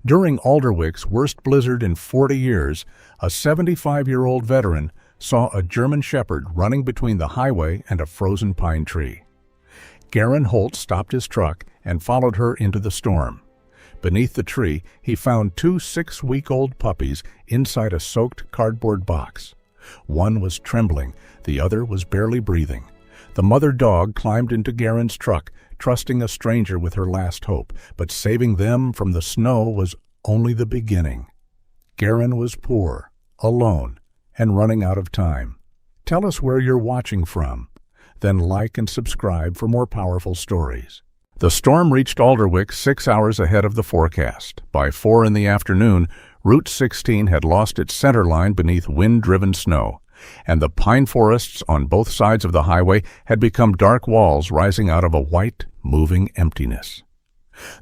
During Alderwick's worst blizzard in 40 years, a 75-year-old veteran saw a German shepherd running between the highway and a frozen pine tree. Garran Holt stopped his truck and followed her into the storm. Beneath the tree, he found two 6-week-old puppies inside a soaked cardboard box. One was trembling, the other was barely breathing. The mother dog climbed into Garran's truck, trusting a stranger with her last hope, but saving them from the snow was only the beginning. Garran was poor, alone, and running out of time. Tell us where you're watching from. Then like and subscribe for more powerful stories. The storm reached Alderwick 6 hours ahead of the forecast. By 4 in the afternoon, Route 16 had lost its center line beneath wind-driven snow, and the pine forests on both sides of the highway had become dark walls rising out of a white, moving emptiness.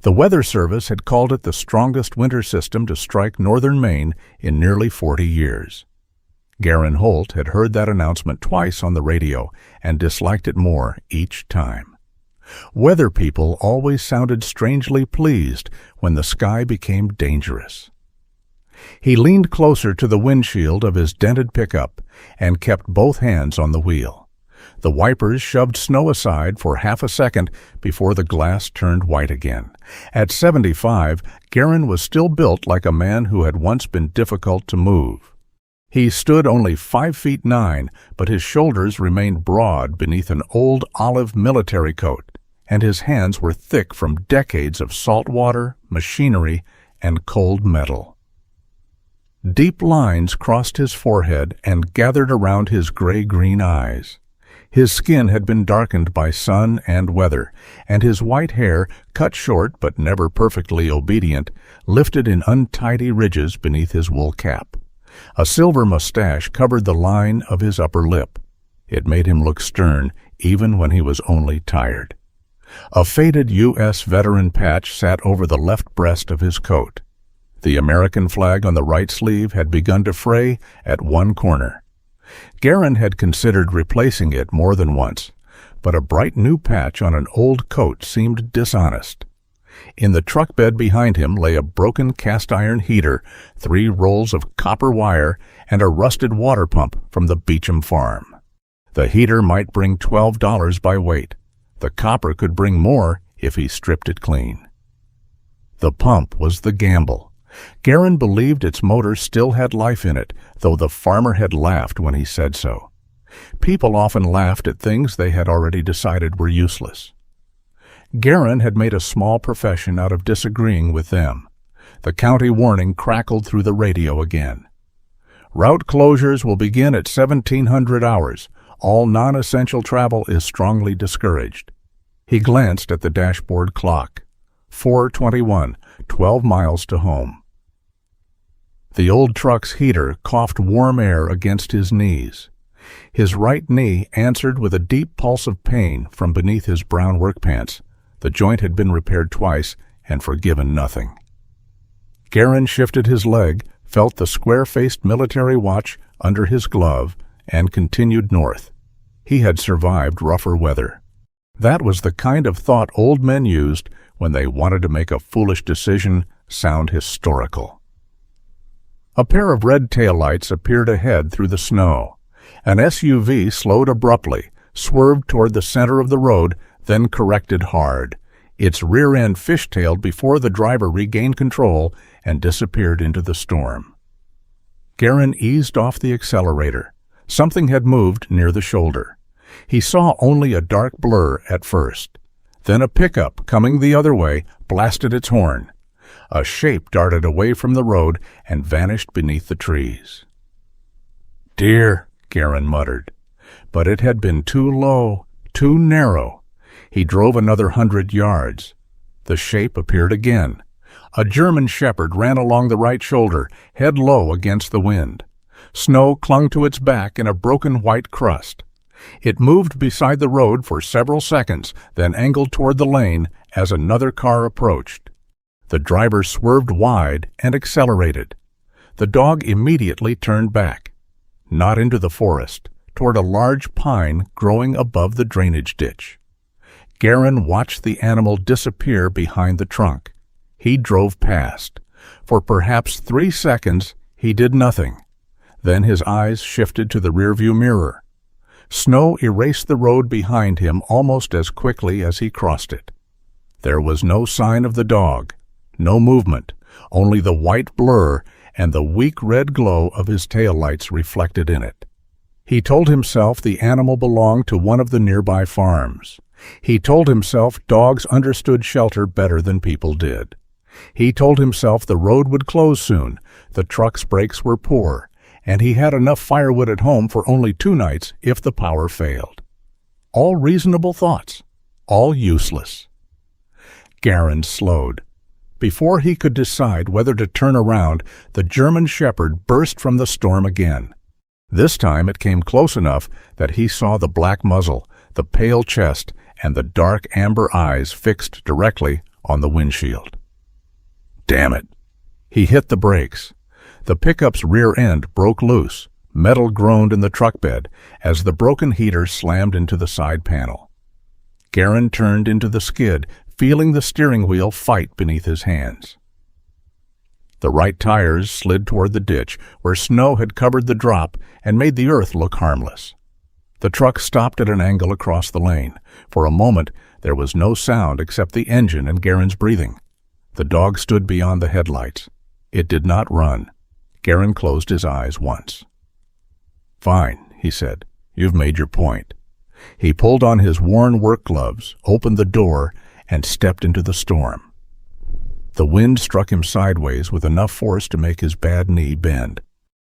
The Weather Service had called it the strongest winter system to strike northern Maine in nearly 40 years. Garran Holt had heard that announcement twice on the radio and disliked it more each time. Weather people always sounded strangely pleased when the sky became dangerous. He leaned closer to the windshield of his dented pickup and kept both hands on the wheel. The wipers shoved snow aside for half a second before the glass turned white again. At 75, Garran was still built like a man who had once been difficult to move. He stood only 5'9", but his shoulders remained broad beneath an old olive military coat, and his hands were thick from decades of salt water, machinery, and cold metal. Deep lines crossed his forehead and gathered around his gray-green eyes. His skin had been darkened by sun and weather, and his white hair, cut short but never perfectly obedient, lifted in untidy ridges beneath his wool cap. A silver mustache covered the line of his upper lip. It made him look stern even when he was only tired. A faded U.S. veteran patch sat over the left breast of his coat. The American flag on the right sleeve had begun to fray at one corner. Garran had considered replacing it more than once, but a bright new patch on an old coat seemed dishonest. In the truck bed behind him lay a broken cast-iron heater, 3 rolls of copper wire, and a rusted water pump from the Beecham farm. The heater might bring $12 by weight. The copper could bring more if he stripped it clean. The pump was the gamble. Garran believed its motor still had life in it, though the farmer had laughed when he said so. People often laughed at things they had already decided were useless. Garran had made a small profession out of disagreeing with them. The county warning crackled through the radio again. Route closures will begin at 1700 hours. All non-essential travel is strongly discouraged. He glanced at the dashboard clock. 4:21, 12 miles to home. The old truck's heater coughed warm air against his knees. His right knee answered with a deep pulse of pain from beneath his brown work pants. The joint had been repaired twice and forgiven nothing. Garran shifted his leg, felt the square-faced military watch under his glove, and continued north. He had survived rougher weather. That was the kind of thought old men used when they wanted to make a foolish decision sound historical. A pair of red taillights appeared ahead through the snow. An SUV slowed abruptly, swerved toward the center of the road, then corrected hard. Its rear end fishtailed before the driver regained control and disappeared into the storm. Garran eased off the accelerator. Something had moved near the shoulder. He saw only a dark blur at first. Then a pickup coming the other way blasted its horn. A shape darted away from the road and vanished beneath the trees. "Deer," Garran muttered. But it had been too low, too narrow. He drove another 100 yards. The shape appeared again. A German shepherd ran along the right shoulder, head low against the wind. Snow clung to its back in a broken white crust. It moved beside the road for several seconds, then angled toward the lane as another car approached. The driver swerved wide and accelerated. The dog immediately turned back, not into the forest, toward a large pine growing above the drainage ditch. Garran watched the animal disappear behind the trunk. He drove past. For perhaps 3 seconds, he did nothing. Then his eyes shifted to the rearview mirror. Snow erased the road behind him almost as quickly as he crossed it. There was no sign of the dog, no movement, only the white blur and the weak red glow of his taillights reflected in it. He told himself the animal belonged to one of the nearby farms. He told himself dogs understood shelter better than people did. He told himself the road would close soon, the truck's brakes were poor, and he had enough firewood at home for only 2 nights if the power failed. All reasonable thoughts, all useless. Garran slowed. Before he could decide whether to turn around, the German Shepherd burst from the storm again. This time it came close enough that he saw the black muzzle, the pale chest, and the dark amber eyes fixed directly on the windshield. Damn it! He hit the brakes. The pickup's rear end broke loose. Metal groaned in the truck bed as the broken heater slammed into the side panel. Garran turned into the skid, feeling the steering wheel fight beneath his hands. The right tires slid toward the ditch, where snow had covered the drop and made the earth look harmless. The truck stopped at an angle across the lane. For a moment, there was no sound except the engine and Garran's breathing. The dog stood beyond the headlights. It did not run. Garran closed his eyes once. "Fine," he said. "You've made your point." He pulled on his worn work gloves, opened the door, and stepped into the storm. The wind struck him sideways with enough force to make his bad knee bend.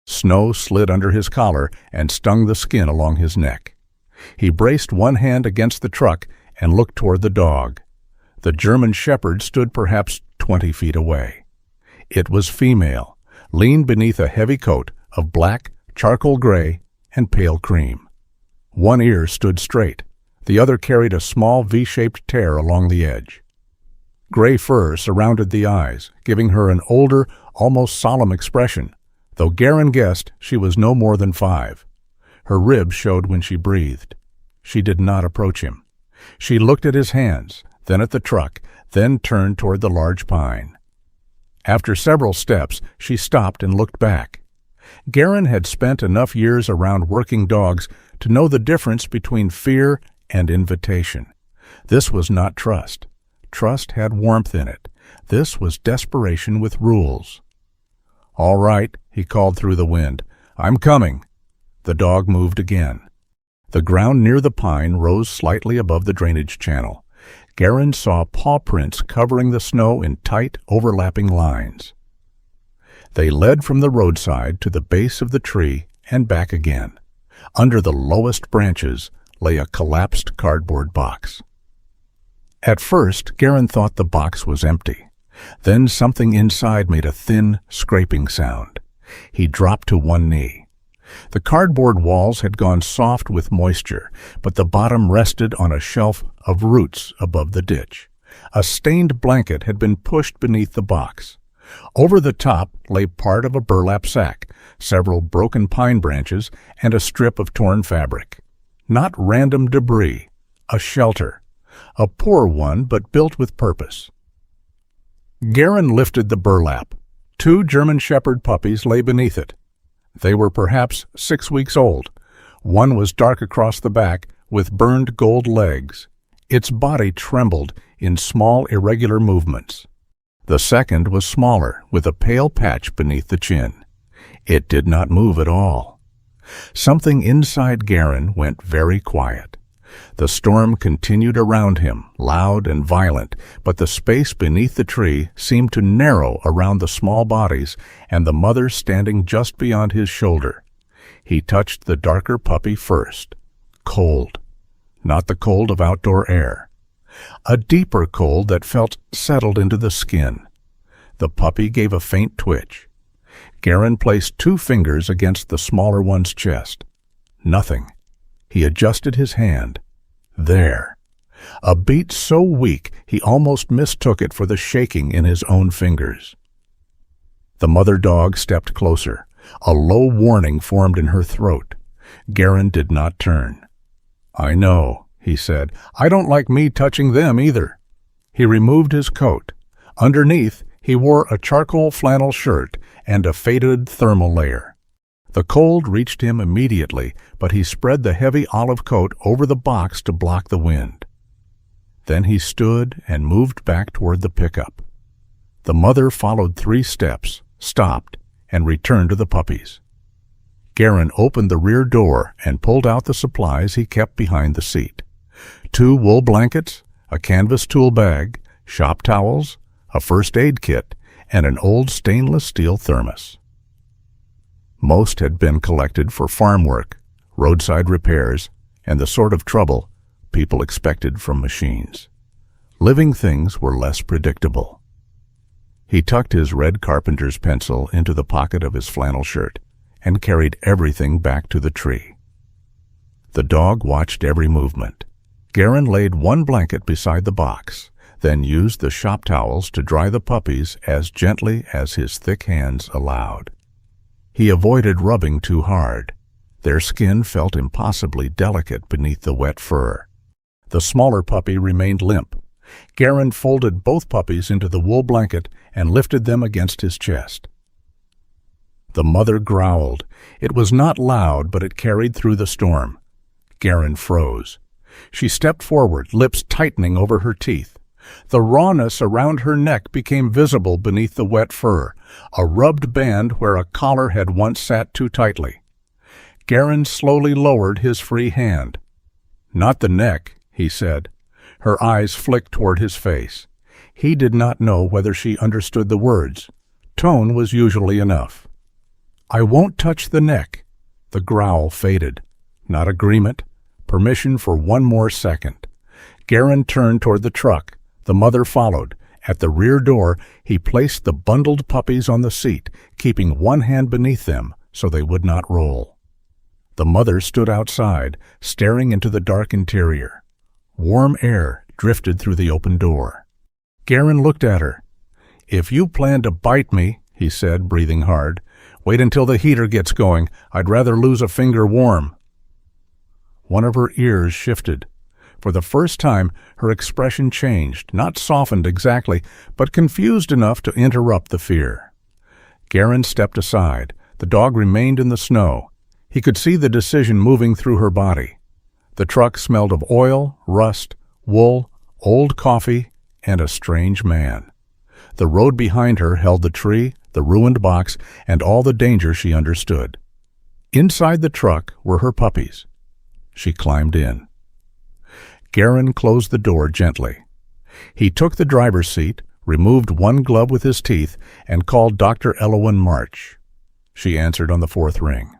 Snow slid under his collar and stung the skin along his neck. He braced one hand against the truck and looked toward the dog. The German Shepherd stood perhaps 20 feet away. It was female, leaned beneath a heavy coat of black, charcoal gray, and pale cream. One ear stood straight. The other carried a small V-shaped tear along the edge. Gray fur surrounded the eyes, giving her an older, almost solemn expression, though Garran guessed she was no more than 5. Her ribs showed when she breathed. She did not approach him. She looked at his hands, then at the truck, then turned toward the large pine. After several steps, she stopped and looked back. Garran had spent enough years around working dogs to know the difference between fear and invitation. This was not trust. Trust had warmth in it. This was desperation with rules. "All right," he called through the wind. "I'm coming." The dog moved again. The ground near the pine rose slightly above the drainage channel. Garran saw paw prints covering the snow in tight, overlapping lines. They led from the roadside to the base of the tree and back again. Under the lowest branches lay a collapsed cardboard box. At first, Garran thought the box was empty. Then something inside made a thin, scraping sound. He dropped to one knee. The cardboard walls had gone soft with moisture, but the bottom rested on a shelf of roots above the ditch. A stained blanket had been pushed beneath the box. Over the top lay part of a burlap sack, several broken pine branches, and a strip of torn fabric. Not random debris, a shelter. A poor one, but built with purpose. Garran lifted the burlap. 2 German Shepherd puppies lay beneath it. They were perhaps 6 weeks old. One was dark across the back, with burned gold legs. Its body trembled in small, irregular movements. The second was smaller, with a pale patch beneath the chin. It did not move at all. Something inside Garran went very quiet. The storm continued around him, loud and violent, but the space beneath the tree seemed to narrow around the small bodies and the mother standing just beyond his shoulder. He touched the darker puppy first. Cold. Not the cold of outdoor air. A deeper cold that felt settled into the skin. The puppy gave a faint twitch. Garran placed 2 fingers against the smaller one's chest. Nothing. He adjusted his hand. There. A beat so weak he almost mistook it for the shaking in his own fingers. The mother dog stepped closer. A low warning formed in her throat. Garran did not turn. "I know," he said. "I don't like me touching them either." He removed his coat. Underneath, He wore a charcoal flannel shirt and a faded thermal layer. The cold reached him immediately, but he spread the heavy olive coat over the box to block the wind. Then he stood and moved back toward the pickup. The mother followed 3 steps, stopped, and returned to the puppies. Garran opened the rear door and pulled out the supplies he kept behind the seat. 2 wool blankets, a canvas tool bag, shop towels, a first aid kit, and an old stainless steel thermos. Most had been collected for farm work, roadside repairs, and the sort of trouble people expected from machines. Living things were less predictable. He tucked his red carpenter's pencil into the pocket of his flannel shirt and carried everything back to the tree. The dog watched every movement. Garran laid 1 blanket beside the box, then used the shop towels to dry the puppies as gently as his thick hands allowed. He avoided rubbing too hard. Their skin felt impossibly delicate beneath the wet fur. The smaller puppy remained limp. Garran folded both puppies into the wool blanket and lifted them against his chest. The mother growled. It was not loud, but it carried through the storm. Garran froze. She stepped forward, lips tightening over her teeth. The rawness around her neck became visible beneath the wet fur, a rubbed band where a collar had once sat too tightly. Garran slowly lowered his free hand. "Not the neck," he said. Her eyes flicked toward his face. He did not know whether she understood the words. Tone was usually enough. "I won't touch the neck." The growl faded. Not agreement. Permission for 1 more second. Garran turned toward the truck. The mother followed. At the rear door, he placed the bundled puppies on the seat, keeping 1 hand beneath them so they would not roll. The mother stood outside, staring into the dark interior. Warm air drifted through the open door. Garran looked at her. "If you plan to bite me," he said, breathing hard, "wait until the heater gets going. I'd rather lose a finger warm." One of her ears shifted. For the first time, her expression changed, not softened exactly, but confused enough to interrupt the fear. Garran stepped aside. The dog remained in the snow. He could see the decision moving through her body. The truck smelled of oil, rust, wool, old coffee, and a strange man. The road behind her held the tree, the ruined box, and all the danger she understood. Inside the truck were her puppies. She climbed in. Garran closed the door gently. He took the driver's seat, removed 1 glove with his teeth, and called Dr. Elowen March. She answered on the 4th ring.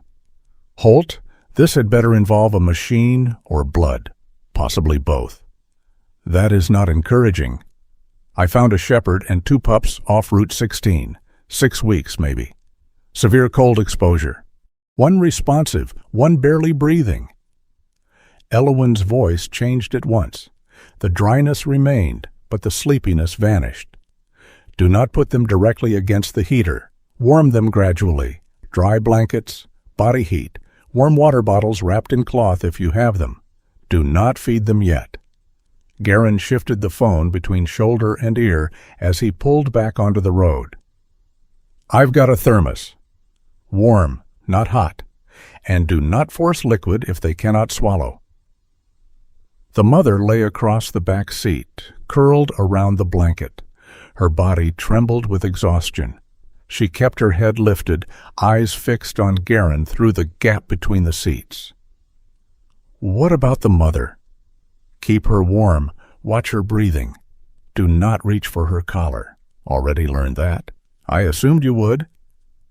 "Holt, this had better involve a machine or blood, possibly both." "That is not encouraging. I found a shepherd and 2 pups off Route 16, 6 weeks maybe. Severe cold exposure. 1 responsive, 1 barely breathing." Elowen's voice changed at once. The dryness remained, but the sleepiness vanished. "Do not put them directly against the heater. Warm them gradually. Dry blankets, body heat, warm water bottles wrapped in cloth if you have them. Do not feed them yet." Garran shifted the phone between shoulder and ear as he pulled back onto the road. "I've got a thermos. Warm, not hot. And do not force liquid if they cannot swallow." The mother lay across the back seat, curled around the blanket. Her body trembled with exhaustion. She kept her head lifted, eyes fixed on Garran through the gap between the seats. "What about the mother?" "Keep her warm. Watch her breathing. Do not reach for her collar." "Already learned that." "I assumed you would."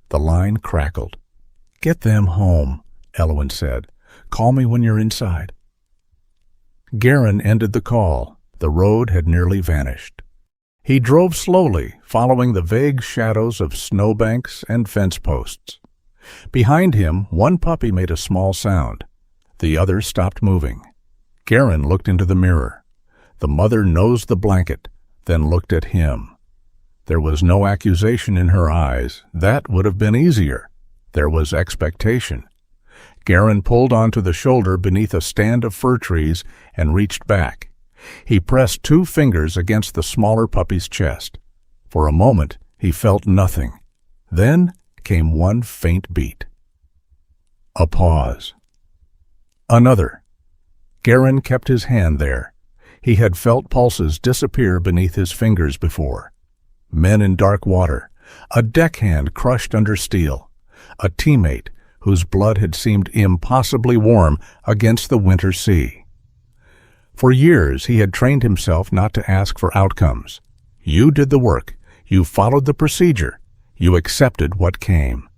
The line crackled. "Get them home," Elowen said. "Call me when you're inside." Garran ended the call. The road had nearly vanished. He drove slowly, following the vague shadows of snowbanks and fence posts. Behind him, 1 puppy made a small sound. The other stopped moving. Garran looked into the mirror. The mother nosed the blanket, then looked at him. There was no accusation in her eyes. That would have been easier. There was expectation. Garran pulled onto the shoulder beneath a stand of fir trees and reached back. He pressed 2 fingers against the smaller puppy's chest. For a moment, he felt nothing. Then came one faint beat. A pause. Another. Garran kept his hand there. He had felt pulses disappear beneath his fingers before. Men in dark water, a deckhand crushed under steel, a teammate whose blood had seemed impossibly warm against the winter sea. For years he had trained himself not to ask for outcomes. You did the work, you followed the procedure, you accepted what came.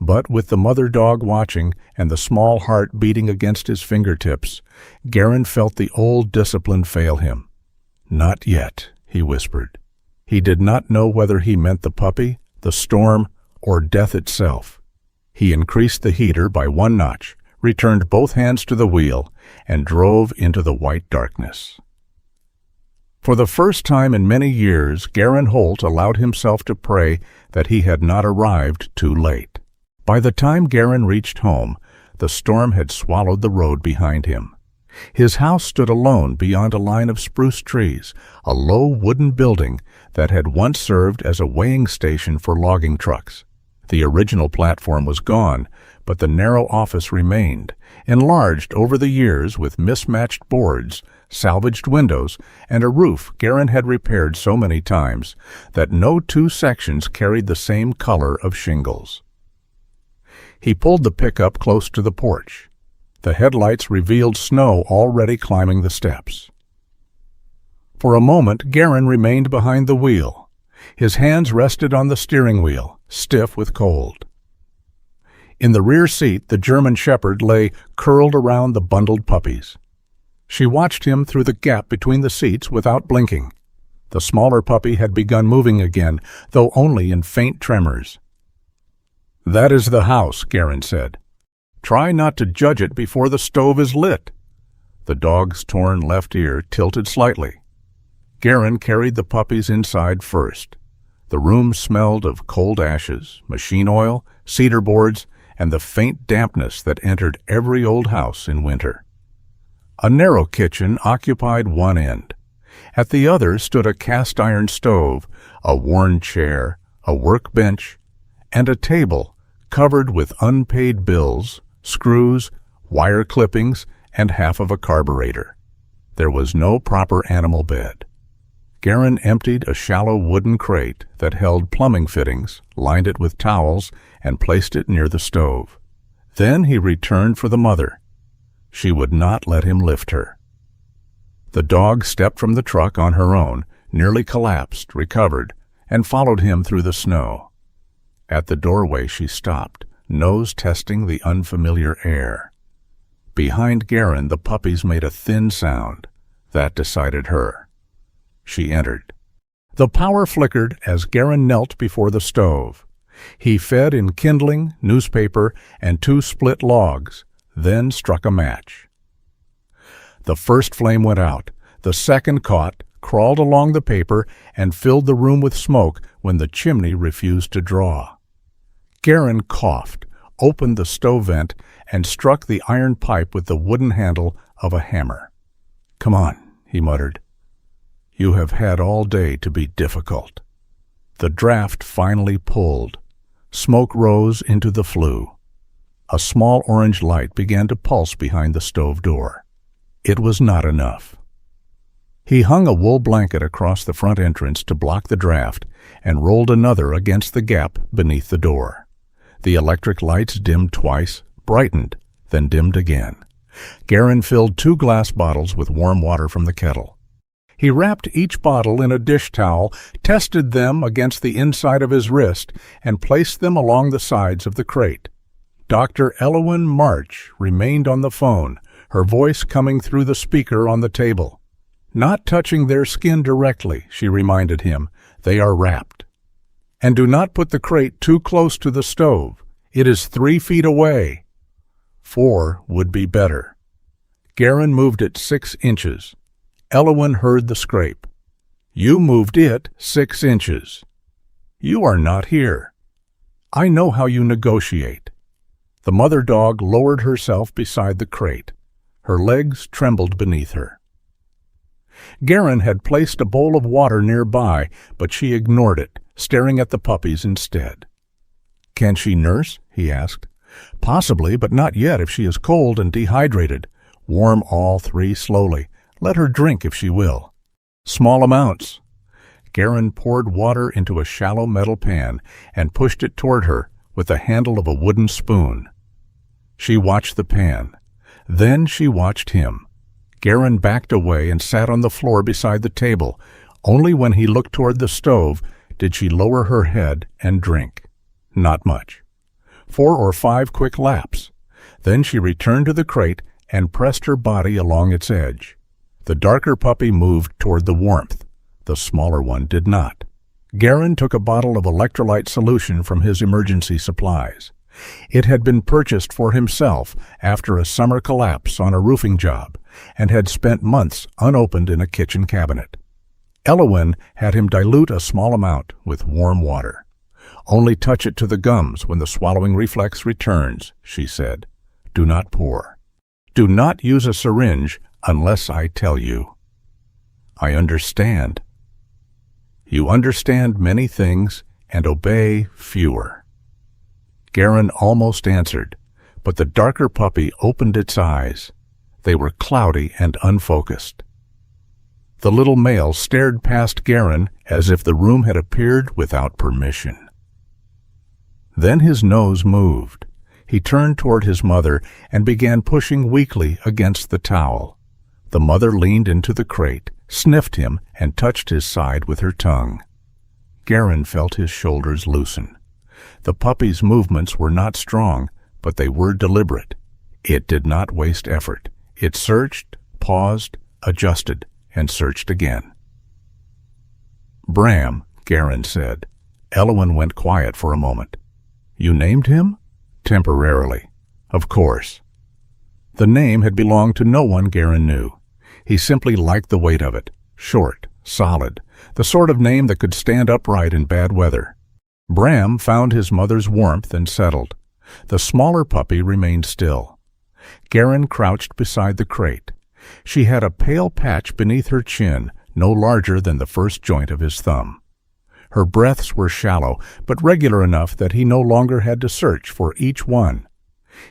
But with the mother dog watching and the small heart beating against his fingertips, Garran felt the old discipline fail him. "Not yet," he whispered. He did not know whether he meant the puppy, the storm, or death itself. He increased the heater by one notch, returned both hands to the wheel, and drove into the white darkness. For the first time in many years, Garran Holt allowed himself to pray that he had not arrived too late. By the time Garran reached home, the storm had swallowed the road behind him. His house stood alone beyond a line of spruce trees, a low wooden building that had once served as a weighing station for logging trucks. The original platform was gone, but the narrow office remained, enlarged over the years with mismatched boards, salvaged windows, and a roof Garran had repaired so many times that no two sections carried the same color of shingles. He pulled the pickup close to the porch. The headlights revealed snow already climbing the steps. For a moment, Garran remained behind the wheel. His hands rested on the steering wheel, stiff with cold. In the rear seat, the German shepherd lay curled around the bundled puppies. She watched him through the gap between the seats without blinking. The smaller puppy had begun moving again, though only in faint tremors. "That is the house," Garran said. "Try not to judge it before the stove is lit." The dog's torn left ear tilted slightly. Garran carried the puppies inside first. The room smelled of cold ashes, machine oil, cedar boards, and the faint dampness that entered every old house in winter. A narrow kitchen occupied one end. At the other stood a cast-iron stove, a worn chair, a workbench, and a table covered with unpaid bills, screws, wire clippings, and half of a carburetor. There was no proper animal bed. Garran emptied a shallow wooden crate that held plumbing fittings, lined it with towels, and placed it near the stove. Then he returned for the mother. She would not let him lift her. The dog stepped from the truck on her own, nearly collapsed, recovered, and followed him through the snow. At the doorway she stopped, nose testing the unfamiliar air. Behind Garran, the puppies made a thin sound. That decided her. She entered. The power flickered as Garran knelt before the stove. He fed in kindling, newspaper, and 2 split logs, then struck a match. The first flame went out. The second caught, crawled along the paper, and filled the room with smoke when the chimney refused to draw. Garran coughed, opened the stove vent, and struck the iron pipe with the wooden handle of a hammer. "Come on," he muttered. "You have had all day to be difficult." The draft finally pulled. Smoke rose into the flue. A small orange light began to pulse behind the stove door. It was not enough. He hung a wool blanket across the front entrance to block the draft and rolled another against the gap beneath the door. The electric lights dimmed twice, brightened, then dimmed again. Garran filled 2 glass bottles with warm water from the kettle. He wrapped each bottle in a dish towel, tested them against the inside of his wrist, and placed them along the sides of the crate. Dr. Elowyn March remained on the phone, her voice coming through the speaker on the table. "Not touching their skin directly," she reminded him. "They are wrapped. And do not put the crate too close to the stove. It is 3 feet away. 4 would be better." Garran moved it 6 inches. Elowyn heard the scrape. "You moved it 6 inches. You are not here. I know how you negotiate." The mother dog lowered herself beside the crate. Her legs trembled beneath her. Garran had placed a bowl of water nearby, but she ignored it, staring at the puppies instead. "Can she nurse?" he asked. "Possibly, but not yet if she is cold and dehydrated. Warm all three slowly. Let her drink if she will. Small amounts." Garran poured water into a shallow metal pan and pushed it toward her with the handle of a wooden spoon. She watched the pan. Then she watched him. Garran backed away and sat on the floor beside the table. Only when he looked toward the stove did she lower her head and drink. Not much. 4 or 5 quick laps. Then she returned to the crate and pressed her body along its edge. The darker puppy moved toward the warmth. The smaller one did not. Garran took a bottle of electrolyte solution from his emergency supplies. It had been purchased for himself after a summer collapse on a roofing job and had spent months unopened in a kitchen cabinet. Elowyn had him dilute a small amount with warm water. "Only touch it to the gums when the swallowing reflex returns," she said. "Do not pour. Do not use a syringe unless I tell you." "I understand." "You understand many things and obey fewer." Garran almost answered, but the darker puppy opened its eyes. They were cloudy and unfocused. The little male stared past Garran as if the room had appeared without permission. Then his nose moved. He turned toward his mother and began pushing weakly against the towel. The mother leaned into the crate, sniffed him, and touched his side with her tongue. Garran felt his shoulders loosen. The puppy's movements were not strong, but they were deliberate. It did not waste effort. It searched, paused, adjusted, and searched again. "Bram," Garran said. Elowyn went quiet for a moment. "You named him?" "Temporarily. Of course." The name had belonged to no one Garran knew. He simply liked the weight of it. Short, solid, the sort of name that could stand upright in bad weather. Bram found his mother's warmth and settled. The smaller puppy remained still. Garran crouched beside the crate. She had a pale patch beneath her chin, no larger than the first joint of his thumb. Her breaths were shallow, but regular enough that he no longer had to search for each one.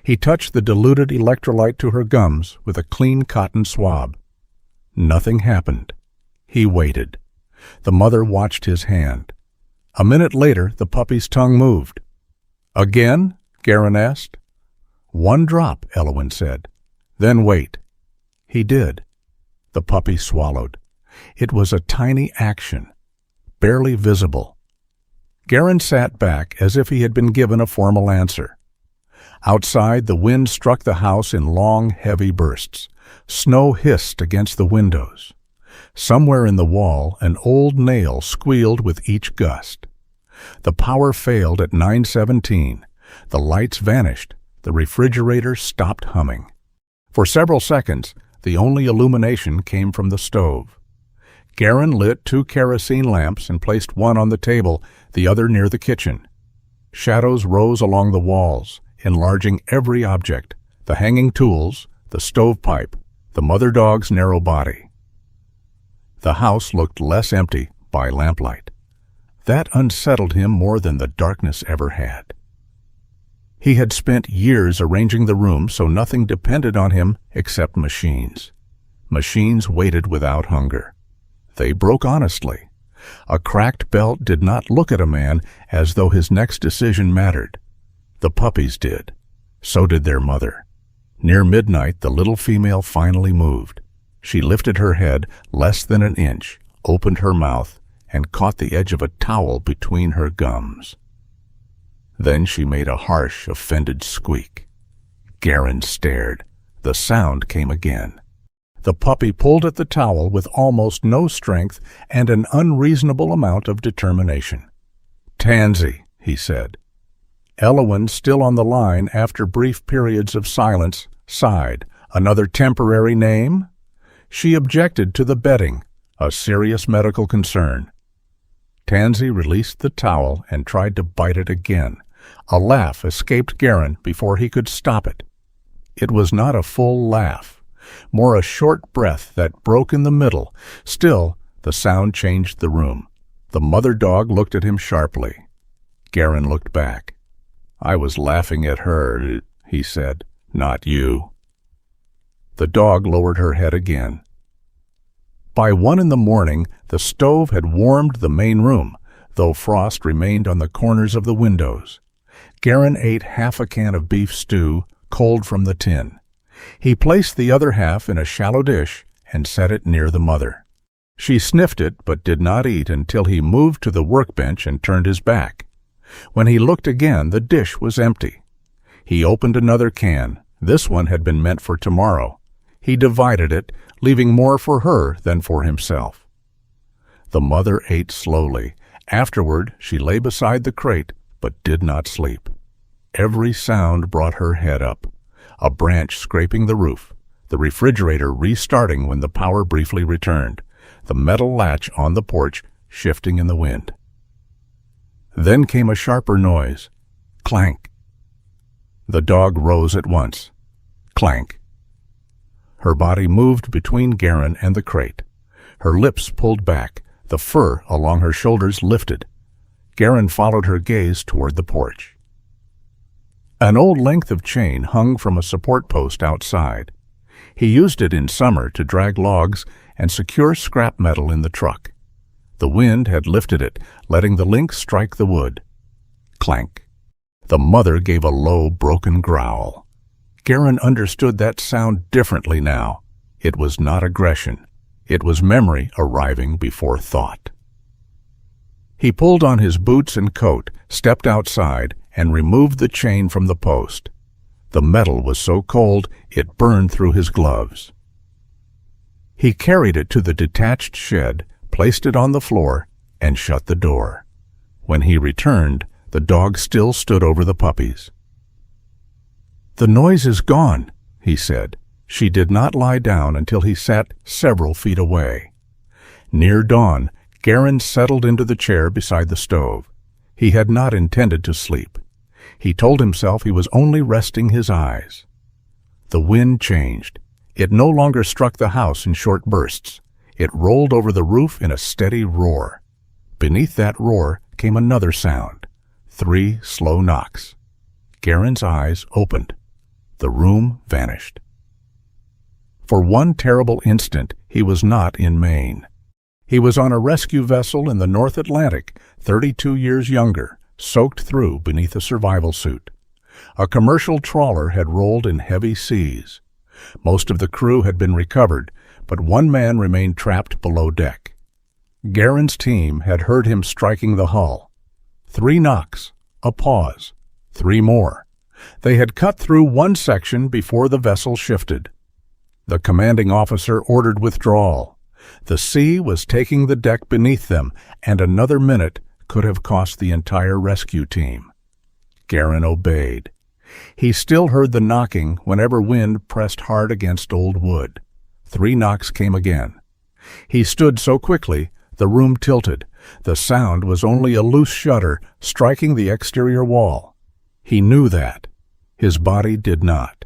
He touched the diluted electrolyte to her gums with a clean cotton swab. Nothing happened. He waited. The mother watched his hand. A minute later, the puppy's tongue moved. "Again?" Garran asked. "1 drop," Elowyn said. "Then wait." He did. The puppy swallowed. It was a tiny action, barely visible. Garran sat back as if he had been given a formal answer. Outside, the wind struck the house in long, heavy bursts. Snow hissed against the windows. Somewhere in the wall, an old nail squealed with each gust. The power failed at 9:17. The lights vanished. The refrigerator stopped humming. For several seconds, the only illumination came from the stove. Garran lit 2 kerosene lamps and placed one on the table, the other near the kitchen. Shadows rose along the walls, enlarging every object, the hanging tools, the stovepipe, the mother dog's narrow body. The house looked less empty by lamplight. That unsettled him more than the darkness ever had. He had spent years arranging the room so nothing depended on him except machines. Machines waited without hunger. They broke honestly. A cracked belt did not look at a man as though his next decision mattered. The puppies did. So did their mother. Near midnight, the little female finally moved. She lifted her head less than an inch, opened her mouth, and caught the edge of a towel between her gums. Then she made a harsh, offended squeak. Garran stared. The sound came again. The puppy pulled at the towel with almost no strength and an unreasonable amount of determination. "Tansy," he said. Elowyn, still on the line after brief periods of silence, sighed. "Another temporary name?" She objected to the betting, a serious medical concern. Tansy released the towel and tried to bite it again. A laugh escaped Garran before he could stop it. It was not a full laugh. more a short breath that broke in the middle. Still, the sound changed the room. The mother dog looked at him sharply. Garran looked back. "I was laughing at her," he said, "not you." The dog lowered her head again. By 1 in the morning, the stove had warmed the main room, though frost remained on the corners of the windows. Garran ate half a can of beef stew, cold from the tin. He placed the other half in a shallow dish and set it near the mother. She sniffed it but did not eat until he moved to the workbench and turned his back. When he looked again, the dish was empty. He opened another can. This one had been meant for tomorrow. He divided it, leaving more for her than for himself. The mother ate slowly. Afterward, she lay beside the crate, but did not sleep. Every sound brought her head up. A branch scraping the roof, the refrigerator restarting when the power briefly returned, the metal latch on the porch shifting in the wind. Then came a sharper noise. Clank. The dog rose at once. Clank. Her body moved between Garran and the crate. Her lips pulled back, the fur along her shoulders lifted. Garran followed her gaze toward the porch. An old length of chain hung from a support post outside. He used it in summer to drag logs and secure scrap metal in the truck. The wind had lifted it, letting the link strike the wood. Clank. The mother gave a low, broken growl. Garran understood that sound differently now. It was not aggression. It was memory arriving before thought. He pulled on his boots and coat, stepped outside, and removed the chain from the post. The metal was so cold it burned through his gloves. He carried it to the detached shed, placed it on the floor, and shut the door. When he returned, the dog still stood over the puppies. "The noise is gone," he said. She did not lie down until he sat several feet away. Near dawn, Garran settled into the chair beside the stove. He had not intended to sleep. He told himself he was only resting his eyes. The wind changed. It no longer struck the house in short bursts. It rolled over the roof in a steady roar. Beneath that roar came another sound. 3 slow knocks. Garran's eyes opened. The room vanished. For one terrible instant, he was not in Maine. He was on a rescue vessel in the North Atlantic, 32 years younger, soaked through beneath a survival suit. A commercial trawler had rolled in heavy seas. Most of the crew had been recovered, but one man remained trapped below deck. Garran's team had heard him striking the hull. 3 knocks, a pause, 3 more. They had cut through one section before the vessel shifted. The commanding officer ordered withdrawal. The sea was taking the deck beneath them, and another minute could have cost the entire rescue team. Garran obeyed. He still heard the knocking whenever wind pressed hard against old wood. 3 knocks came again. He stood so quickly, the room tilted. The sound was only a loose shutter striking the exterior wall. He knew that. His body did not.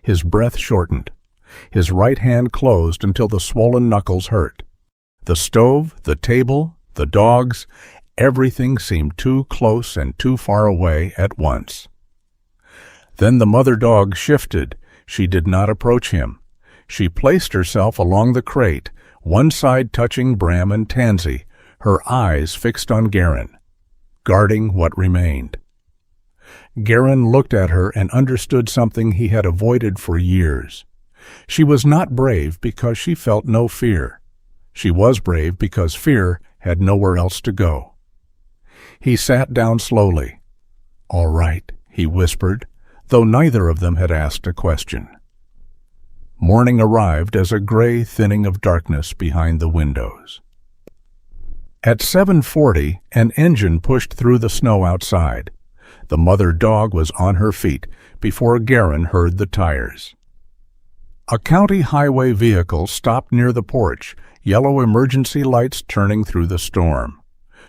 His breath shortened. His right hand closed until the swollen knuckles hurt. The stove, the table, the dogs, everything seemed too close and too far away at once. Then the mother dog shifted. She did not approach him. She placed herself along the crate, one side touching Bram and Tansy, her eyes fixed on Garran, guarding what remained. Garran looked at her and understood something he had avoided for years. She was not brave because she felt no fear. She was brave because fear had nowhere else to go. He sat down slowly. "All right," he whispered, though neither of them had asked a question. Morning arrived as a gray thinning of darkness behind the windows. At 7:40, an engine pushed through the snow outside. The mother dog was on her feet before Garran heard the tires. A county highway vehicle stopped near the porch, yellow emergency lights turning through the storm.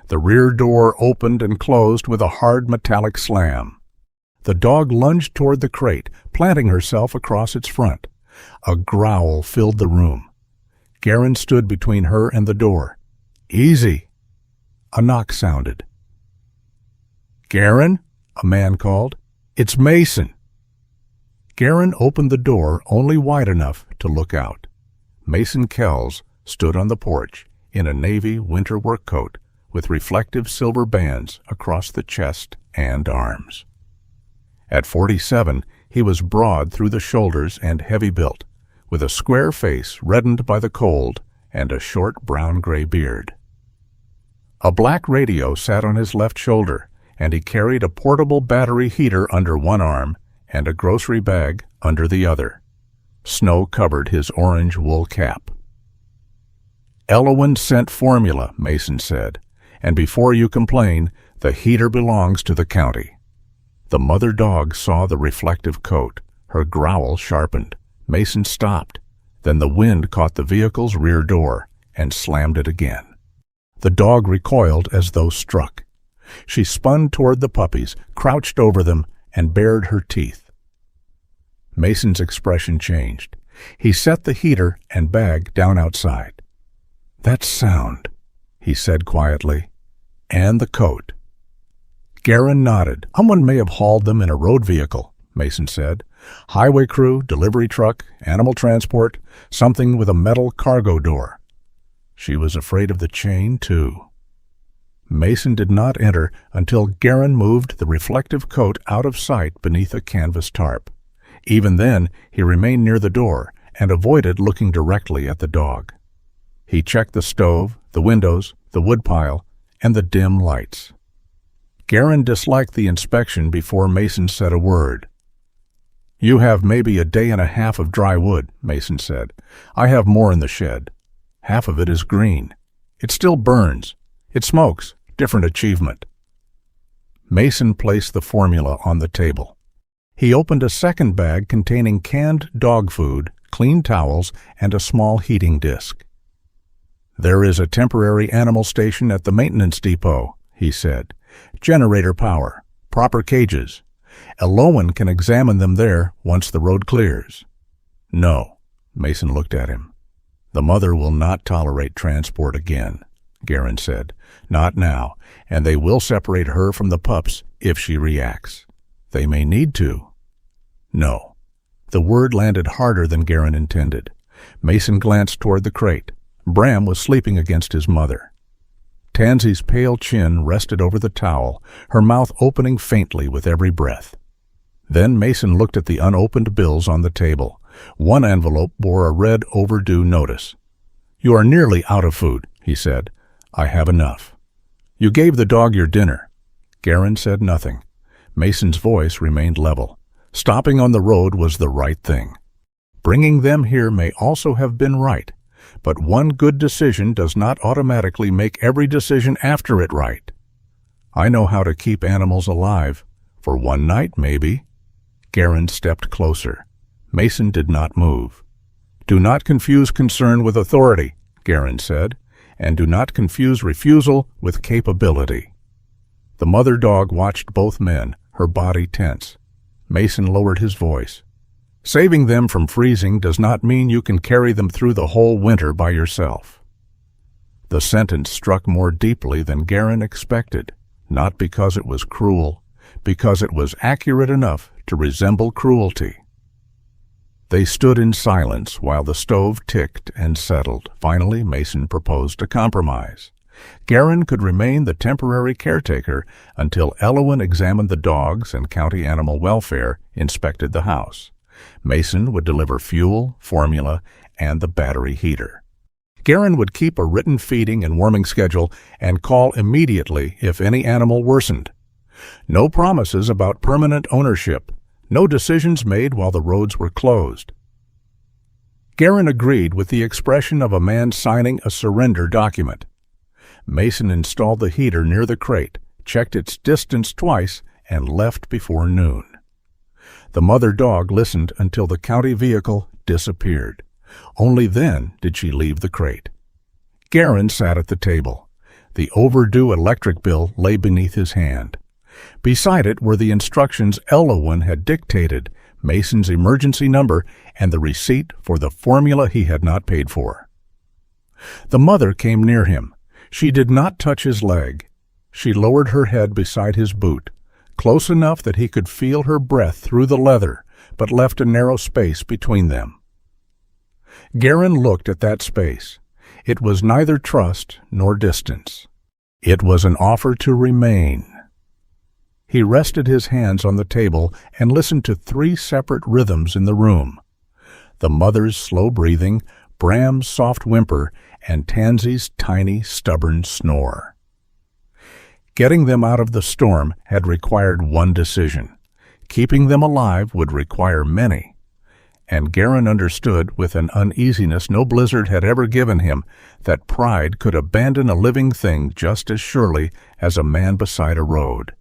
The rear door opened and closed with a hard metallic slam. The dog lunged toward the crate, planting herself across its front. A growl filled the room. Garran stood between her and the door. "Easy." A knock sounded. "Garran?" a man called. "It's Mason." Garran opened the door only wide enough to look out. Mason Kells stood on the porch in a navy winter work coat with reflective silver bands across the chest and arms. At 47, he was broad through the shoulders and heavy-built, with a square face reddened by the cold and a short brown-gray beard. A black radio sat on his left shoulder, and he carried a portable battery heater under one arm and a grocery bag under the other. Snow covered his orange wool cap. "Elowin sent formula," Mason said, "and before you complain, the heater belongs to the county." The mother dog saw the reflective coat. Her growl sharpened. Mason stopped. Then the wind caught the vehicle's rear door and slammed it again. The dog recoiled as though struck. She spun toward the puppies, crouched over them, and bared her teeth. Mason's expression changed. He set the heater and bag down outside. "That sound," he said quietly, "and the coat." Garran nodded. "Someone may have hauled them in a road vehicle," Mason said. "Highway crew, delivery truck, animal transport, something with a metal cargo door." She was afraid of the chain, too. Mason did not enter until Garran moved the reflective coat out of sight beneath a canvas tarp. Even then, he remained near the door and avoided looking directly at the dog. He checked the stove, the windows, the woodpile, and the dim lights. Garran disliked the inspection before Mason said a word. "You have maybe a day and a half of dry wood," Mason said. "I have more in the shed. Half of it is green. It still burns. It smokes. Different achievement." Mason placed the formula on the table. He opened a second bag containing canned dog food, clean towels, and a small heating disk. "There is a temporary animal station at the maintenance depot," he said. "Generator power, proper cages. Elowin can examine them there once the road clears." "No," Mason looked at him. "The mother will not tolerate transport again," Garran said. "Not now, and they will separate her from the pups if she reacts. They may need to." "No." The word landed harder than Garran intended. Mason glanced toward the crate. Bram was sleeping against his mother. Tansy's pale chin rested over the towel, her mouth opening faintly with every breath. Then Mason looked at the unopened bills on the table. One envelope bore a red overdue notice. "You are nearly out of food," he said. "I have enough." "You gave the dog your dinner." Garran said nothing. Mason's voice remained level. Stopping on the road was the right thing. Bringing them here may also have been right, but one good decision does not automatically make every decision after it right. I know how to keep animals alive. For one night, maybe. Garran stepped closer. Mason did not move. "Do not confuse concern with authority," Garran said, "and do not confuse refusal with capability." The mother dog watched both men, her body tense. Mason lowered his voice. "Saving them from freezing does not mean you can carry them through the whole winter by yourself." The sentence struck more deeply than Garran expected, not because it was cruel, because it was accurate enough to resemble cruelty. They stood in silence while the stove ticked and settled. Finally, Mason proposed a compromise. Garran could remain the temporary caretaker until Elowin examined the dogs and county animal welfare inspected the house. Mason would deliver fuel, formula, and the battery heater. Garran would keep a written feeding and warming schedule and call immediately if any animal worsened. No promises about permanent ownership. No decisions made while the roads were closed. Garran agreed with the expression of a man signing a surrender document. Mason installed the heater near the crate, checked its distance twice, and left before noon. The mother dog listened until the county vehicle disappeared. Only then did she leave the crate. Garran sat at the table. The overdue electric bill lay beneath his hand. Beside it were the instructions Elowin had dictated, Mason's emergency number, and the receipt for the formula he had not paid for. The mother came near him. She did not touch his leg. She lowered her head beside his boot, close enough that he could feel her breath through the leather, but left a narrow space between them. Garran looked at that space. It was neither trust nor distance. It was an offer to remain. He rested his hands on the table and listened to 3 separate rhythms in the room: the mother's slow breathing, Bram's soft whimper, and Tansy's tiny, stubborn snore. Getting them out of the storm had required one decision. Keeping them alive would require many. And Garran understood, with an uneasiness no blizzard had ever given him, that pride could abandon a living thing just as surely as a man beside a road.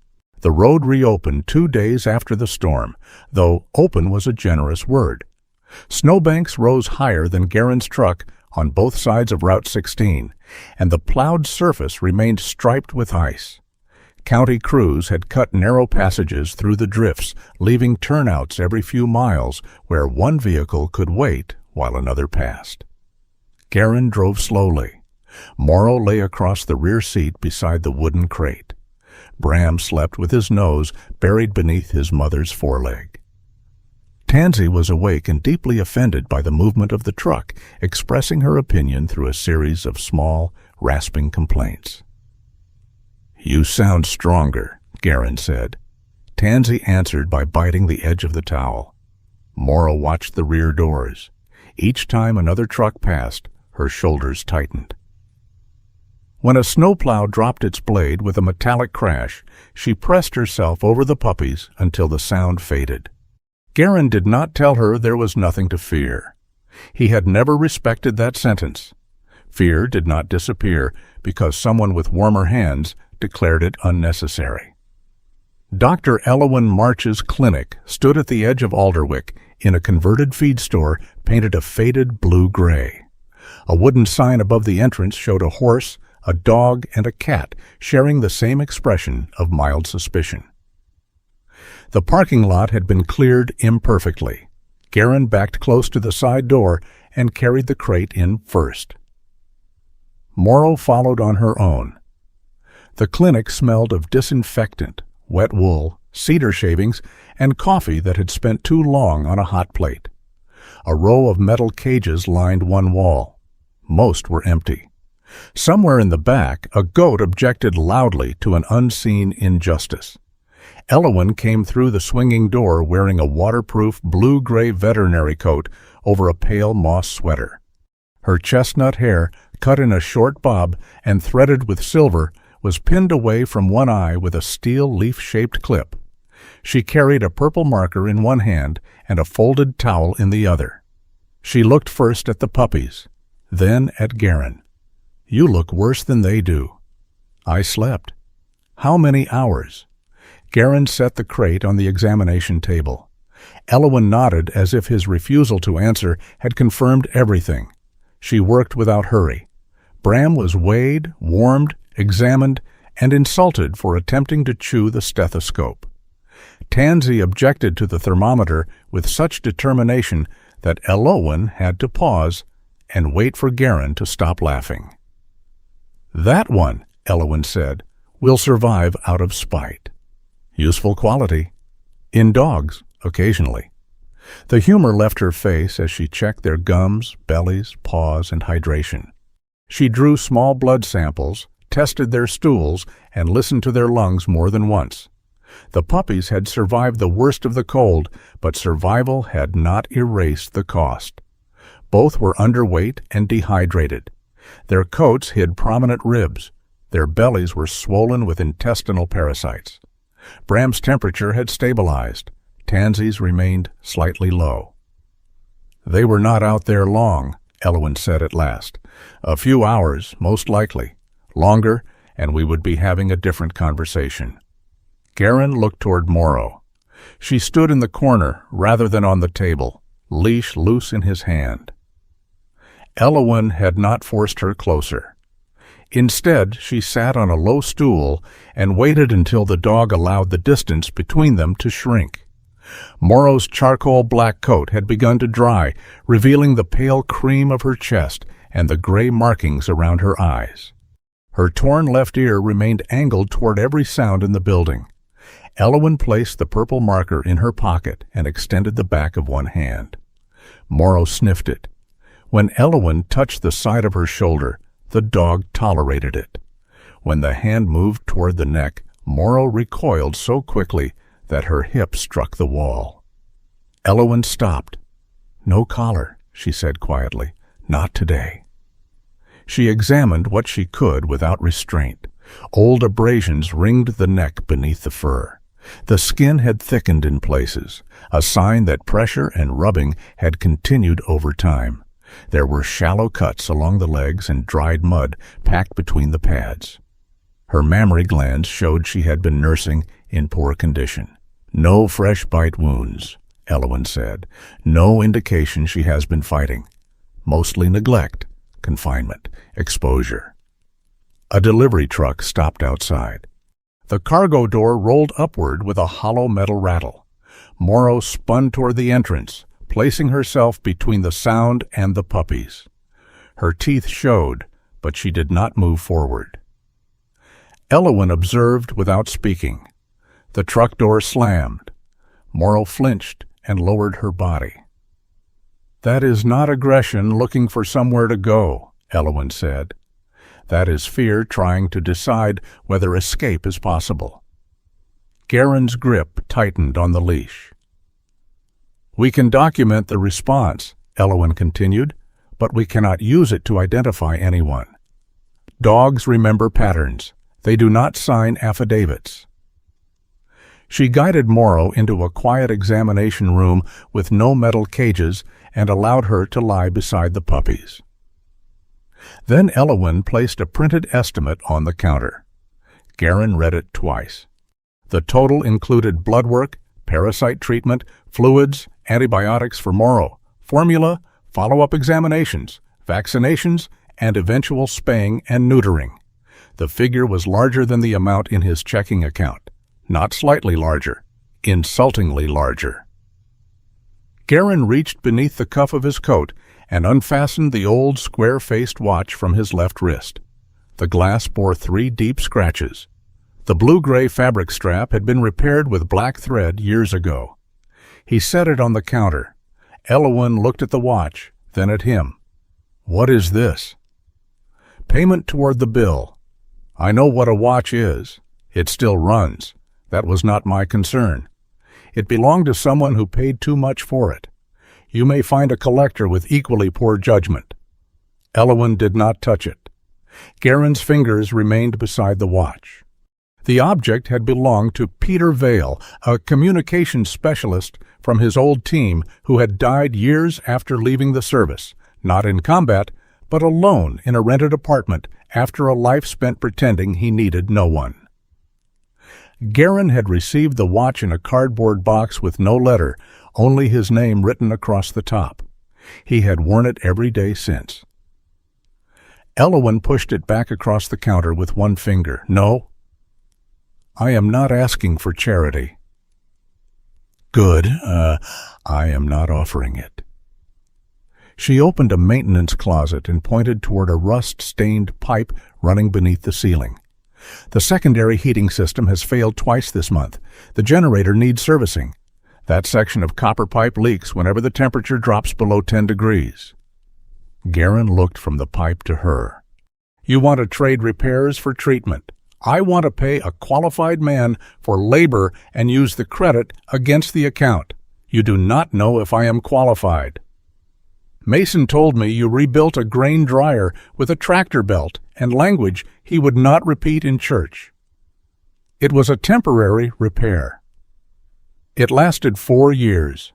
The road reopened 2 days after the storm, though open was a generous word. Snowbanks rose higher than Garran's truck on both sides of Route 16, and the plowed surface remained striped with ice. County crews had cut narrow passages through the drifts, leaving turnouts every few miles where one vehicle could wait while another passed. Garran drove slowly. Morrow lay across the rear seat beside the wooden crate. Bram slept with his nose buried beneath his mother's foreleg. Tansy was awake and deeply offended by the movement of the truck, expressing her opinion through a series of small, rasping complaints. "You sound stronger," Garran said. Tansy answered by biting the edge of the towel. Morrow watched the rear doors. Each time another truck passed, her shoulders tightened. When a snowplow dropped its blade with a metallic crash, she pressed herself over the puppies until the sound faded. Garran did not tell her there was nothing to fear. He had never respected that sentence. Fear did not disappear because someone with warmer hands declared it unnecessary. Dr. Elowin March's clinic stood at the edge of Alderwick in a converted feed store painted a faded blue-gray. A wooden sign above the entrance showed a horse, a dog, and a cat sharing the same expression of mild suspicion. The parking lot had been cleared imperfectly. Garran backed close to the side door and carried the crate in first. Morrow followed on her own. The clinic smelled of disinfectant, wet wool, cedar shavings, and coffee that had spent too long on a hot plate. A row of metal cages lined one wall. Most were empty. Somewhere in the back, a goat objected loudly to an unseen injustice. Elowin came through the swinging door wearing a waterproof blue-gray veterinary coat over a pale moss sweater. Her chestnut hair, cut in a short bob and threaded with silver, was pinned away from one eye with a steel leaf-shaped clip. She carried a purple marker in one hand and a folded towel in the other. She looked first at the puppies, then at Garran. "You look worse than they do." "I slept." "How many hours?" Garran set the crate on the examination table. Elowin nodded as if his refusal to answer had confirmed everything. She worked without hurry. Bram was weighed, warmed, examined, and insulted for attempting to chew the stethoscope. Tansy objected to the thermometer with such determination that Elowin had to pause and wait for Garran to stop laughing. "That one," Elowin said, "will survive out of spite." Useful quality. In dogs, occasionally. The humor left her face as she checked their gums, bellies, paws, and hydration. She drew small blood samples, tested their stools, and listened to their lungs more than once. The puppies had survived the worst of the cold, but survival had not erased the cost. Both were underweight and dehydrated. Their coats hid prominent ribs. Their bellies were swollen with intestinal parasites. Bram's temperature had stabilized. Tansy's remained slightly low. "They were not out there long," Elowin said at last. "A few hours, most likely. Longer, and we would be having a different conversation." Garran looked toward Morrow. She stood in the corner rather than on the table, leash loose in his hand. Elowin had not forced her closer. Instead, she sat on a low stool and waited until the dog allowed the distance between them to shrink. Morrow's charcoal black coat had begun to dry, revealing the pale cream of her chest and the gray markings around her eyes. Her torn left ear remained angled toward every sound in the building. Elowen placed the purple marker in her pocket and extended the back of one hand. Morrow sniffed it. When Elowen touched the side of her shoulder, the dog tolerated it. When the hand moved toward the neck, Morrow recoiled so quickly that her hip struck the wall. Elowen stopped. "No collar," she said quietly. "Not today." She examined what she could without restraint. Old abrasions ringed the neck beneath the fur. The skin had thickened in places, a sign that pressure and rubbing had continued over time. There were shallow cuts along the legs and dried mud packed between the pads. Her mammary glands showed she had been nursing in poor condition. "No fresh bite wounds," Elowen said. "No indication she has been fighting. Mostly neglect, confinement, exposure." A delivery truck stopped outside. The cargo door rolled upward with a hollow metal rattle. Morrow spun toward the entrance, placing herself between the sound and the puppies. Her teeth showed, but she did not move forward. Elowen observed without speaking. The truck door slammed. Morrow flinched and lowered her body. "That is not aggression looking for somewhere to go," Elowen said. "That is fear trying to decide whether escape is possible." Garran's grip tightened on the leash. "We can document the response," Elowen continued, "but we cannot use it to identify anyone. Dogs remember patterns. They do not sign affidavits." She guided Morrow into a quiet examination room with no metal cages and allowed her to lie beside the puppies. Then Elowen placed a printed estimate on the counter. Garran read it twice. The total included blood work, parasite treatment, fluids, antibiotics for Morrow, formula, follow-up examinations, vaccinations, and eventual spaying and neutering. The figure was larger than the amount in his checking account. Not slightly larger, insultingly larger. Garran reached beneath the cuff of his coat and unfastened the old square-faced watch from his left wrist. The glass bore 3 deep scratches. The blue-gray fabric strap had been repaired with black thread years ago. He set it on the counter. Elowen looked at the watch, then at him. "What is this?" "Payment toward the bill. I know what a watch is. It still runs. That was not my concern. It belonged to someone who paid too much for it. You may find a collector with equally poor judgment." Elowen did not touch it. Garran's fingers remained beside the watch. The object had belonged to Peter Vale, a communications specialist from his old team who had died years after leaving the service, not in combat, but alone in a rented apartment after a life spent pretending he needed no one. Garran had received the watch in a cardboard box with no letter, only his name written across the top. He had worn it every day since. Elowen pushed it back across the counter with one finger. "No, I am not asking for charity." "Good. I am not offering it." She opened a maintenance closet and pointed toward a rust-stained pipe running beneath the ceiling. "The secondary heating system has failed twice this month. The generator needs servicing. That section of copper pipe leaks whenever the temperature drops below 10 degrees. Garran looked from the pipe to her. "You want to trade repairs for treatment. I want to pay a qualified man for labor and use the credit against the account. You do not know if I am qualified. Mason told me you rebuilt a grain dryer with a tractor belt and language he would not repeat in church. It was a temporary repair. It lasted 4 years.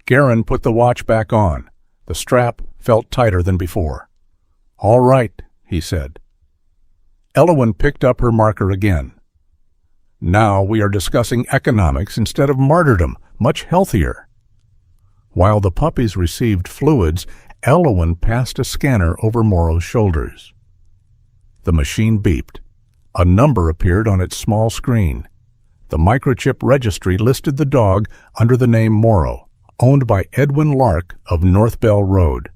Garran put the watch back on. The strap felt tighter than before. "All right," he said. Elowen picked up her marker again. "Now we are discussing economics instead of martyrdom, much healthier." While the puppies received fluids, Elowen passed a scanner over Morrow's shoulders. The machine beeped. A number appeared on its small screen. The microchip registry listed the dog under the name Morrow, owned by Edwin Lark of North Bell Road.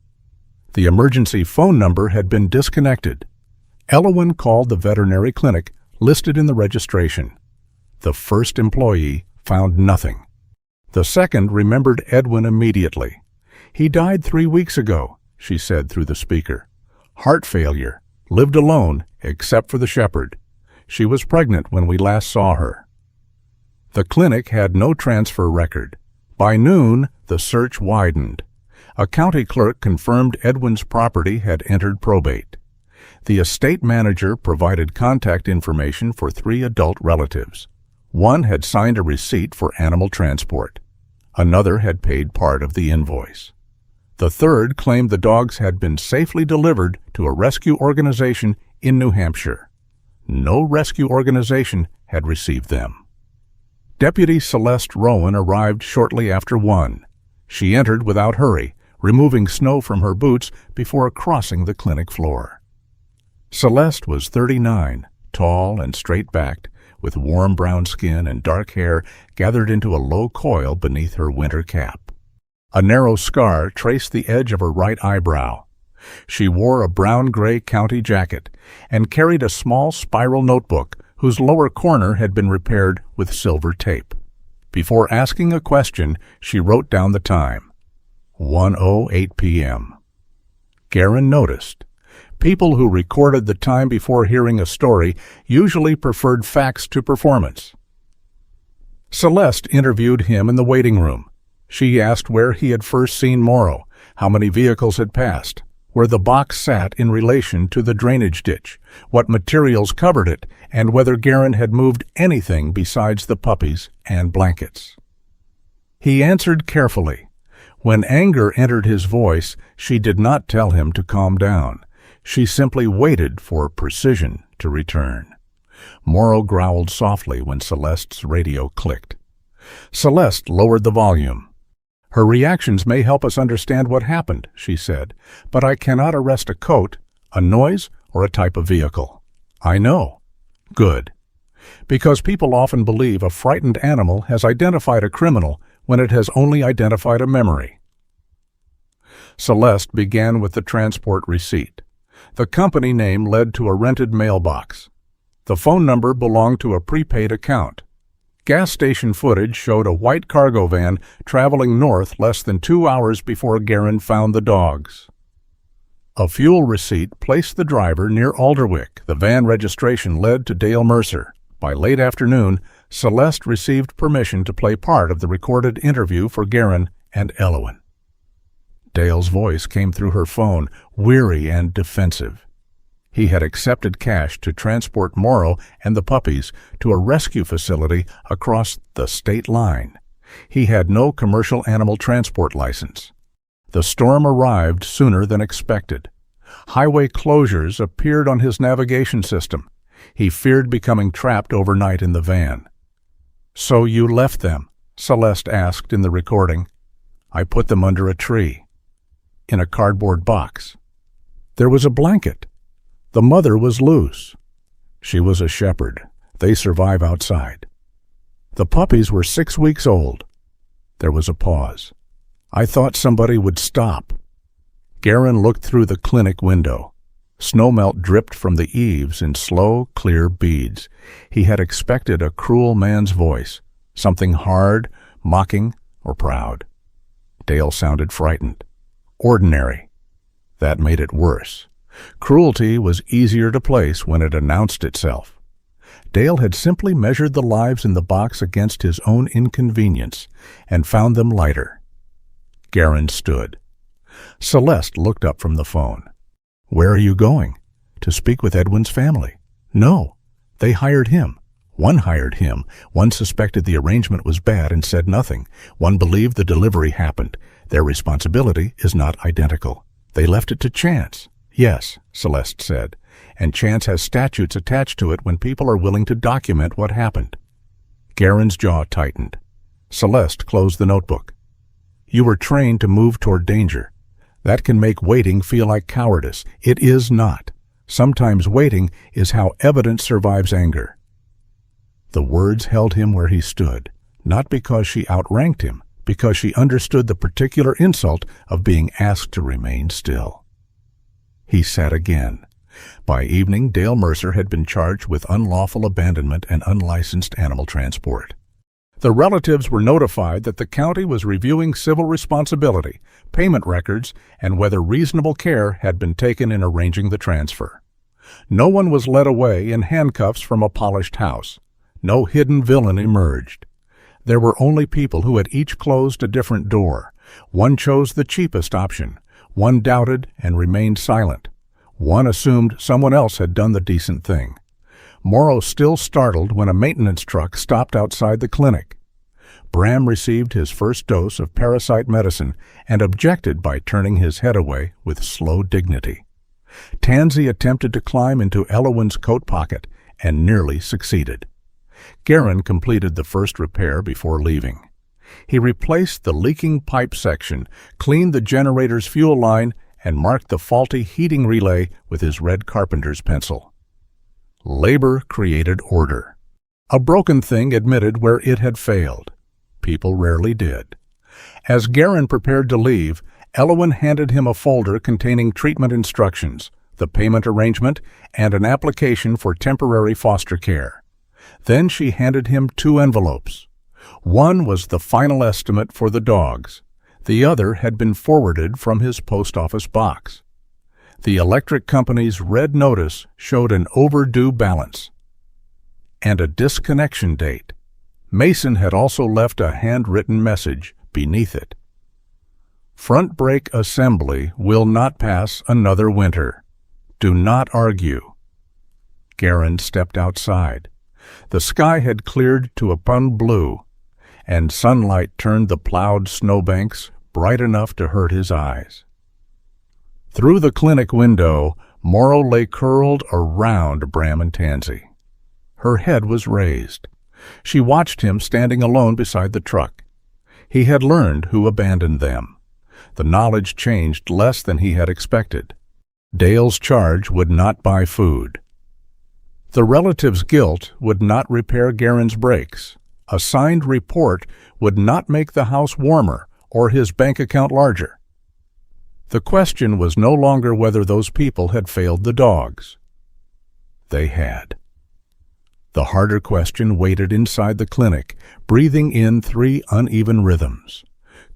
The emergency phone number had been disconnected. Elwyn called the veterinary clinic listed in the registration. The first employee found nothing. The second remembered Edwin immediately. "He died 3 weeks ago," she said through the speaker. "Heart failure. Lived alone, except for the shepherd. She was pregnant when we last saw her." The clinic had no transfer record. By noon, the search widened. A county clerk confirmed Edwin's property had entered probate. The estate manager provided contact information for 3 adult relatives. One had signed a receipt for animal transport. Another had paid part of the invoice. The third claimed the dogs had been safely delivered to a rescue organization in New Hampshire. No rescue organization had received them. Deputy Celeste Rowan arrived shortly after 1. She entered without hurry, removing snow from her boots before crossing the clinic floor. Celeste was 39, tall and straight-backed, with warm brown skin and dark hair gathered into a low coil beneath her winter cap. A narrow scar traced the edge of her right eyebrow. She wore a brown-gray county jacket and carried a small spiral notebook whose lower corner had been repaired with silver tape. Before asking a question, she wrote down the time. 1:08 p.m. Garran noticed. People who recorded the time before hearing a story usually preferred facts to performance. Celeste interviewed him in the waiting room. She asked where he had first seen Morrow, how many vehicles had passed, where the box sat in relation to the drainage ditch, what materials covered it, and whether Garran had moved anything besides the puppies and blankets. He answered carefully. When anger entered his voice, she did not tell him to calm down. She simply waited for precision to return. Morrow growled softly when Celeste's radio clicked. Celeste lowered the volume. "Her reactions may help us understand what happened," she said, "but I cannot arrest a coat, a noise, or a type of vehicle." "I know." "Good. Because people often believe a frightened animal has identified a criminal when it has only identified a memory." Celeste began with the transport receipt. The company name led to a rented mailbox. The phone number belonged to a prepaid account. Gas station footage showed a white cargo van traveling north less than 2 hours before Garran found the dogs. A fuel receipt placed the driver near Alderwick. The van registration led to Dale Mercer. By late afternoon, Celeste received permission to play part of the recorded interview for Garran and Elwyn. Dale's voice came through her phone, weary and defensive. He had accepted cash to transport Morrow and the puppies to a rescue facility across the state line. He had no commercial animal transport license. The storm arrived sooner than expected. Highway closures appeared on his navigation system. He feared becoming trapped overnight in the van. "So you left them?" Celeste asked in the recording. "I put them under a tree." "In a cardboard box." "There was a blanket." "The mother was loose." "She was a shepherd. They survive outside." "The puppies were 6 weeks old." There was a pause. "I thought somebody would stop." Garran looked through the clinic window. Snowmelt dripped from the eaves in slow, clear beads. He had expected a cruel man's voice, something hard, mocking, or proud. Dale sounded frightened. Ordinary. That made it worse. Cruelty was easier to place when it announced itself. Dale had simply measured the lives in the box against his own inconvenience and found them lighter. Garran stood. Celeste looked up from the phone. "Where are you going?" "To speak with Edwin's family." "No. They hired him. One hired him. One suspected the arrangement was bad and said nothing. One believed the delivery happened. Their responsibility is not identical. They left it to chance." "Yes," Celeste said, "and chance has statutes attached to it when people are willing to document what happened." Garran's jaw tightened. Celeste closed the notebook. "You were trained to move toward danger. That can make waiting feel like cowardice. It is not." Sometimes waiting is how evidence survives anger. The words held him where he stood, not because she outranked him, because she understood the particular insult of being asked to remain still. He sat again. By evening, Dale Mercer had been charged with unlawful abandonment and unlicensed animal transport. The relatives were notified that the county was reviewing civil responsibility, payment records, and whether reasonable care had been taken in arranging the transfer. No one was led away in handcuffs from a polished house. No hidden villain emerged. There were only people who had each closed a different door. One chose the cheapest option. One doubted and remained silent. One assumed someone else had done the decent thing. Morrow still startled when a maintenance truck stopped outside the clinic. Bram received his first dose of parasite medicine and objected by turning his head away with slow dignity. Tansy attempted to climb into Elowen's coat pocket and nearly succeeded. Garran completed the first repair before leaving. He replaced the leaking pipe section, cleaned the generator's fuel line, and marked the faulty heating relay with his red carpenter's pencil. Labor created order. A broken thing admitted where it had failed. People rarely did. As Garran prepared to leave, Elowen handed him a folder containing treatment instructions, the payment arrangement, and an application for temporary foster care. Then she handed him 2 envelopes. One was the final estimate for the dogs. The other had been forwarded from his post office box. The electric company's red notice showed an overdue balance and a disconnection date. Mason had also left a handwritten message beneath it. Front brake assembly will not pass another winter. Do not argue. Garran stepped outside. The sky had cleared to a pun blue, and sunlight turned the plowed snowbanks bright enough to hurt his eyes. Through the clinic window, Morrow lay curled around Bram and Tansy. Her head was raised. She watched him standing alone beside the truck. He had learned who abandoned them. The knowledge changed less than he had expected. Dale's charge would not buy food. The relative's guilt would not repair Garran's brakes. A signed report would not make the house warmer or his bank account larger. The question was no longer whether those people had failed the dogs. They had. The harder question waited inside the clinic, breathing in 3 uneven rhythms.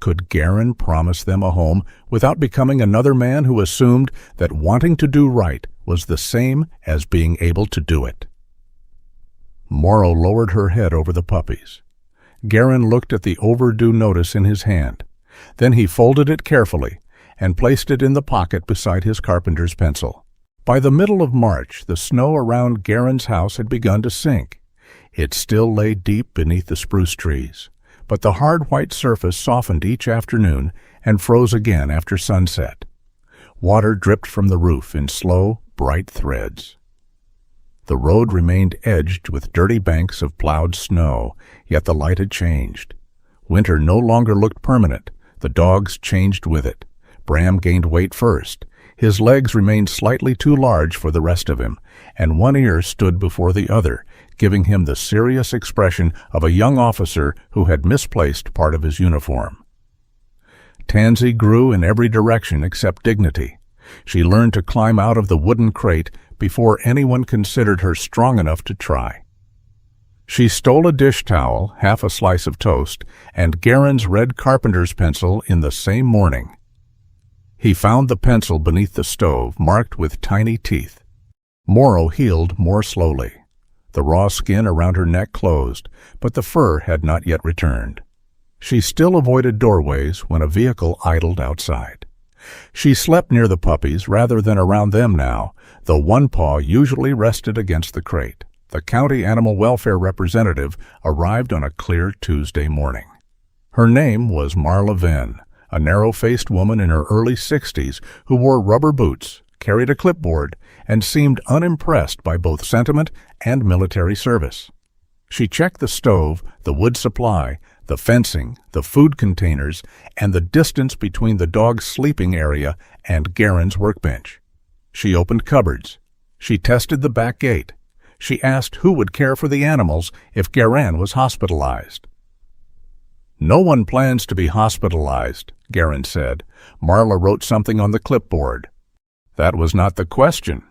Could Garran promise them a home without becoming another man who assumed that wanting to do right was the same as being able to do it? Morrow lowered her head over the puppies. Garran looked at the overdue notice in his hand. Then he folded it carefully and placed it in the pocket beside his carpenter's pencil. By the middle of March, the snow around Garran's house had begun to sink. It still lay deep beneath the spruce trees, but the hard white surface softened each afternoon and froze again after sunset. Water dripped from the roof in slow, bright threads. The road remained edged with dirty banks of plowed snow, yet the light had changed. Winter no longer looked permanent. The dogs changed with it. Bram gained weight first. His legs remained slightly too large for the rest of him, and one ear stood before the other, giving him the serious expression of a young officer who had misplaced part of his uniform. Tansy grew in every direction except dignity. She learned to climb out of the wooden crate before anyone considered her strong enough to try. She stole a dish towel, half a slice of toast, and Garran's red carpenter's pencil in the same morning. He found the pencil beneath the stove, marked with tiny teeth. Morrow healed more slowly. The raw skin around her neck closed, but the fur had not yet returned. She still avoided doorways when a vehicle idled outside. She slept near the puppies rather than around them now, though one paw usually rested against the crate. The county animal welfare representative arrived on a clear Tuesday morning. Her name was Marla Venn, a narrow-faced woman in her early 60s who wore rubber boots, carried a clipboard, and seemed unimpressed by both sentiment and military service. She checked the stove, the wood supply, the fencing, the food containers, and the distance between the dog's sleeping area and Garran's workbench. She opened cupboards, She tested the back gate. She asked who would care for the animals if Garran was hospitalized. "No one plans to be hospitalized," Garran said. Marla wrote something on the clipboard. That was not the question.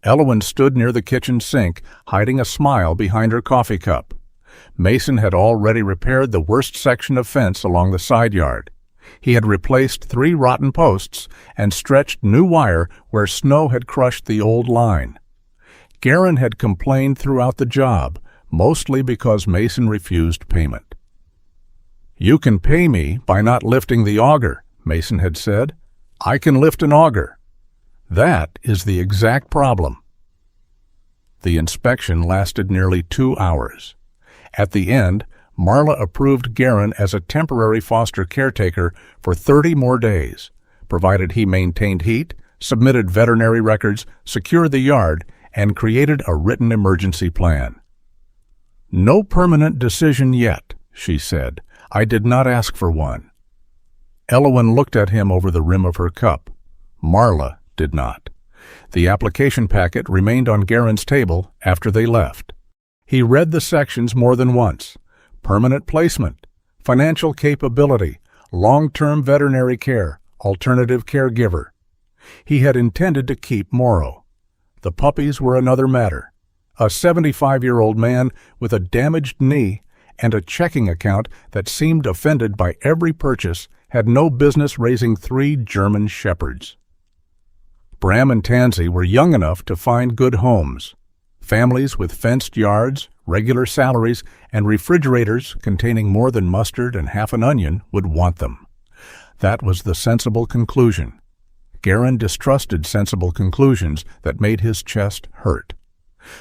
Elwyn stood near the kitchen sink, hiding a smile behind her coffee cup. Mason had already repaired the worst section of fence along the side yard. He had replaced 3 rotten posts and stretched new wire where snow had crushed the old line. Garran had complained throughout the job, mostly because Mason refused payment. "You can pay me by not lifting the auger," Mason had said. "I can lift an auger." That is the exact problem. The inspection lasted nearly 2 hours. At the end, Marla approved Garran as a temporary foster caretaker for 30 more days, provided he maintained heat, submitted veterinary records, secured the yard, and created a written emergency plan. "No permanent decision yet," she said. "I did not ask for one." Elwyn looked at him over the rim of her cup. Marla did not. The application packet remained on Garran's table after they left. He read the sections more than once. Permanent placement, financial capability, long-term veterinary care, alternative caregiver. He had intended to keep Morrow. The puppies were another matter. A 75-year-old man with a damaged knee and a checking account that seemed offended by every purchase had no business raising 3 German shepherds. Bram and Tansy were young enough to find good homes. Families with fenced yards, regular salaries, and refrigerators containing more than mustard and half an onion would want them. That was the sensible conclusion. Garran distrusted sensible conclusions that made his chest hurt.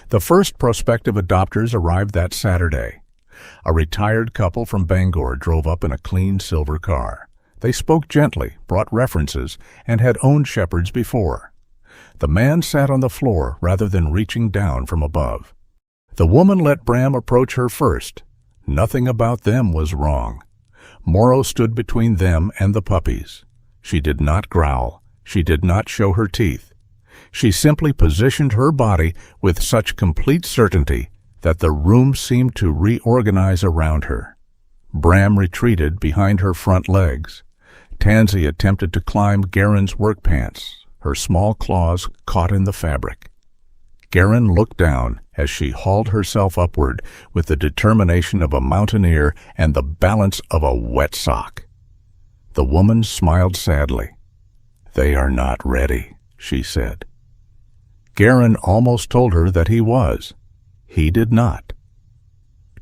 The first prospective adopters arrived that Saturday. A retired couple from Bangor drove up in a clean silver car. They spoke gently, brought references, and had owned shepherds before. The man sat on the floor rather than reaching down from above. The woman let Bram approach her first. Nothing about them was wrong. Morrow stood between them and the puppies. She did not growl. She did not show her teeth. She simply positioned her body with such complete certainty that the room seemed to reorganize around her. Bram retreated behind her front legs. Tansy attempted to climb Garran's work pants. Her small claws caught in the fabric. Garran looked down as she hauled herself upward with the determination of a mountaineer and the balance of a wet sock. The woman smiled sadly. "They are not ready," she said. Garran almost told her that he was. He did not.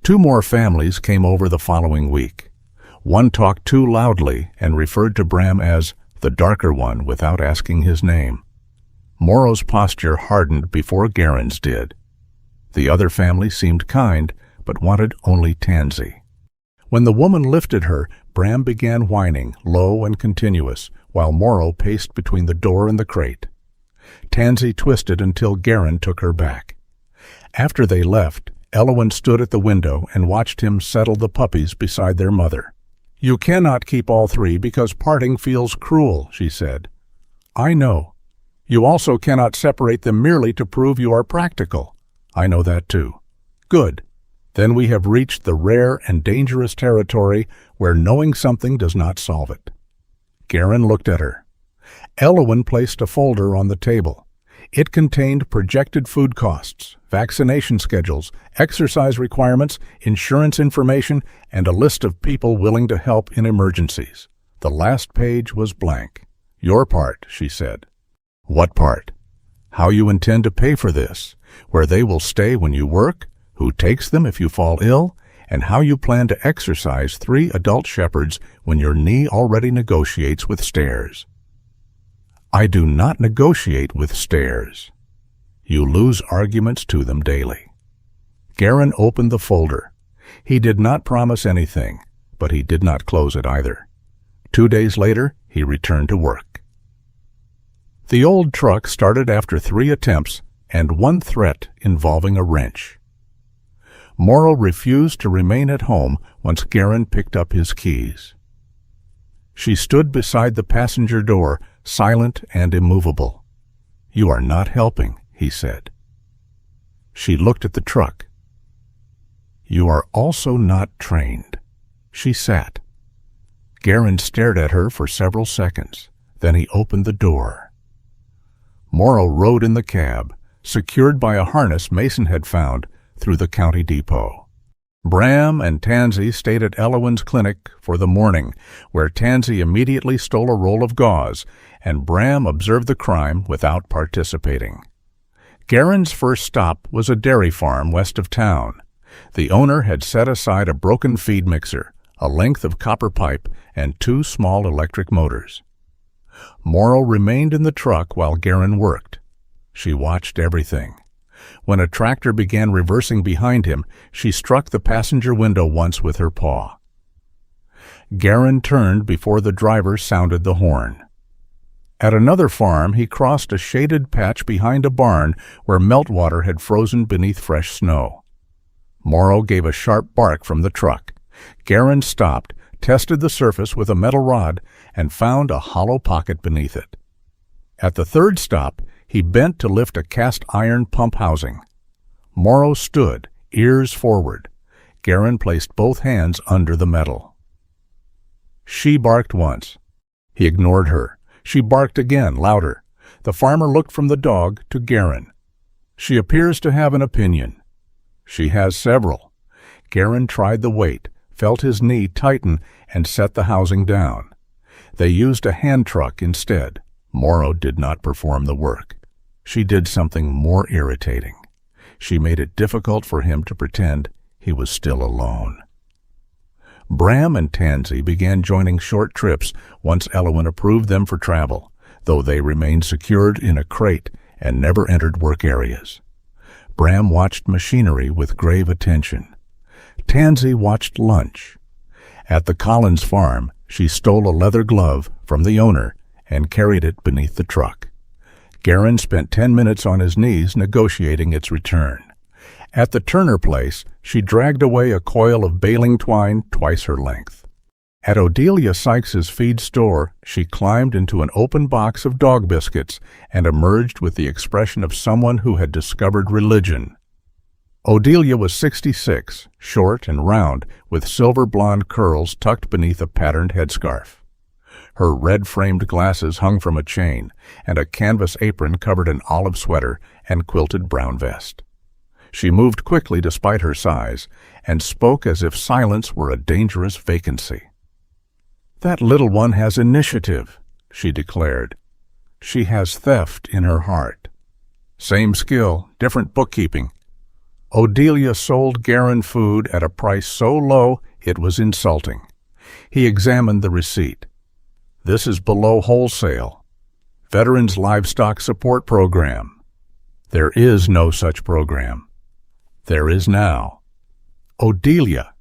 2 more families came over the following week. One talked too loudly and referred to Bram as the darker one without asking his name. Morrow's posture hardened before Garran's did. The other family seemed kind, but wanted only Tansy. When the woman lifted her, Bram began whining, low and continuous, while Morrow paced between the door and the crate. Tansy twisted until Garran took her back. After they left, Elwyn stood at the window and watched him settle the puppies beside their mother. "You cannot keep all 3 because parting feels cruel," she said. "I know. You also cannot separate them merely to prove you are practical. I know that too. Good. Then we have reached the rare and dangerous territory where knowing something does not solve it." Garran looked at her. Elwyn placed a folder on the table. It contained projected food costs, vaccination schedules, exercise requirements, insurance information, and a list of people willing to help in emergencies. The last page was blank. "Your part," she said. "What part?" "How you intend to pay for this, where they will stay when you work, who takes them if you fall ill, and how you plan to exercise 3 adult shepherds when your knee already negotiates with stairs." "I do not negotiate with stairs. You lose arguments to them daily." Garran opened the folder. He did not promise anything, but he did not close it either. 2 days later, he returned to work. The old truck started after 3 attempts and 1 threat involving a wrench. Morrow refused to remain at home once Garran picked up his keys. She stood beside the passenger door, silent and immovable. "You are not helping," he said. She looked at the truck. "You are also not trained." She sat. Garran stared at her for several seconds. Then he opened the door. Morrow rode in the cab, secured by a harness Mason had found through the county depot. Bram and Tansy stayed at Elowin's clinic for the morning, where Tansy immediately stole a roll of gauze, and Bram observed the crime without participating. Garran's first stop was a dairy farm west of town. The owner had set aside a broken feed mixer, a length of copper pipe, and 2 small electric motors. Morrow remained in the truck while Garran worked. She watched everything. When a tractor began reversing behind him, she struck the passenger window once with her paw. Garran turned before the driver sounded the horn. At another farm, he crossed a shaded patch behind a barn where meltwater had frozen beneath fresh snow. Morrow gave a sharp bark from the truck. Garran stopped, tested the surface with a metal rod, and found a hollow pocket beneath it. At the third stop, he bent to lift a cast-iron pump housing. Morrow stood, ears forward. Garran placed both hands under the metal. She barked once. He ignored her. She barked again, louder. The farmer looked from the dog to Garran. "She appears to have an opinion." "She has several." Garran tried the weight, felt his knee tighten, and set the housing down. They used a hand truck instead. Morrow did not perform the work. She did something more irritating. She made it difficult for him to pretend he was still alone. Bram and Tansy began joining short trips once Elowin approved them for travel, though they remained secured in a crate and never entered work areas. Bram watched machinery with grave attention. Tansy watched lunch. At the Collins farm, she stole a leather glove from the owner and carried it beneath the truck. Garran spent 10 minutes on his knees negotiating its return. At the Turner place, she dragged away a coil of baling twine twice her length. At Odelia Sykes's feed store, she climbed into an open box of dog biscuits and emerged with the expression of someone who had discovered religion. Odelia was 66, short and round, with silver blonde curls tucked beneath a patterned headscarf. Her red-framed glasses hung from a chain, and a canvas apron covered an olive sweater and quilted brown vest. She moved quickly despite her size, and spoke as if silence were a dangerous vacancy. "That little one has initiative," she declared. "She has theft in her heart. Same skill, different bookkeeping." Odelia sold Garran food at a price so low it was insulting. He examined the receipt. "This is below wholesale. Veterans Livestock Support Program." "There is no such program." "There is now." "Odelia."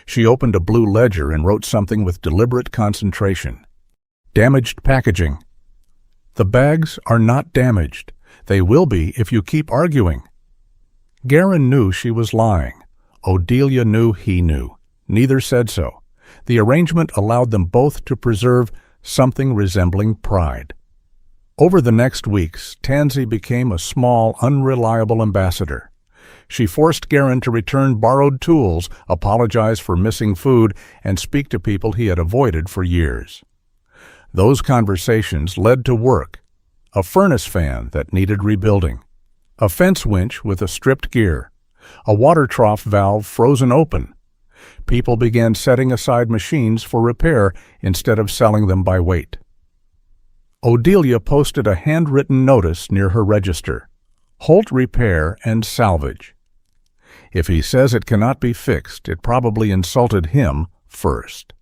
She opened a blue ledger and wrote something with deliberate concentration. "Damaged packaging." "The bags are not damaged. They will be if you keep arguing." Garran knew she was lying. Odelia knew he knew. Neither said so. The arrangement allowed them both to preserve something resembling pride. Over the next weeks, Tansy became a small, unreliable ambassador. She forced Garran to return borrowed tools, apologize for missing food, and speak to people he had avoided for years. Those conversations led to work: a furnace fan that needed rebuilding, a fence winch with a stripped gear, a water trough valve frozen open. People began setting aside machines for repair instead of selling them by weight. Odelia posted a handwritten notice near her register: Holt Repair and Salvage. If he says it cannot be fixed, it probably insulted him first.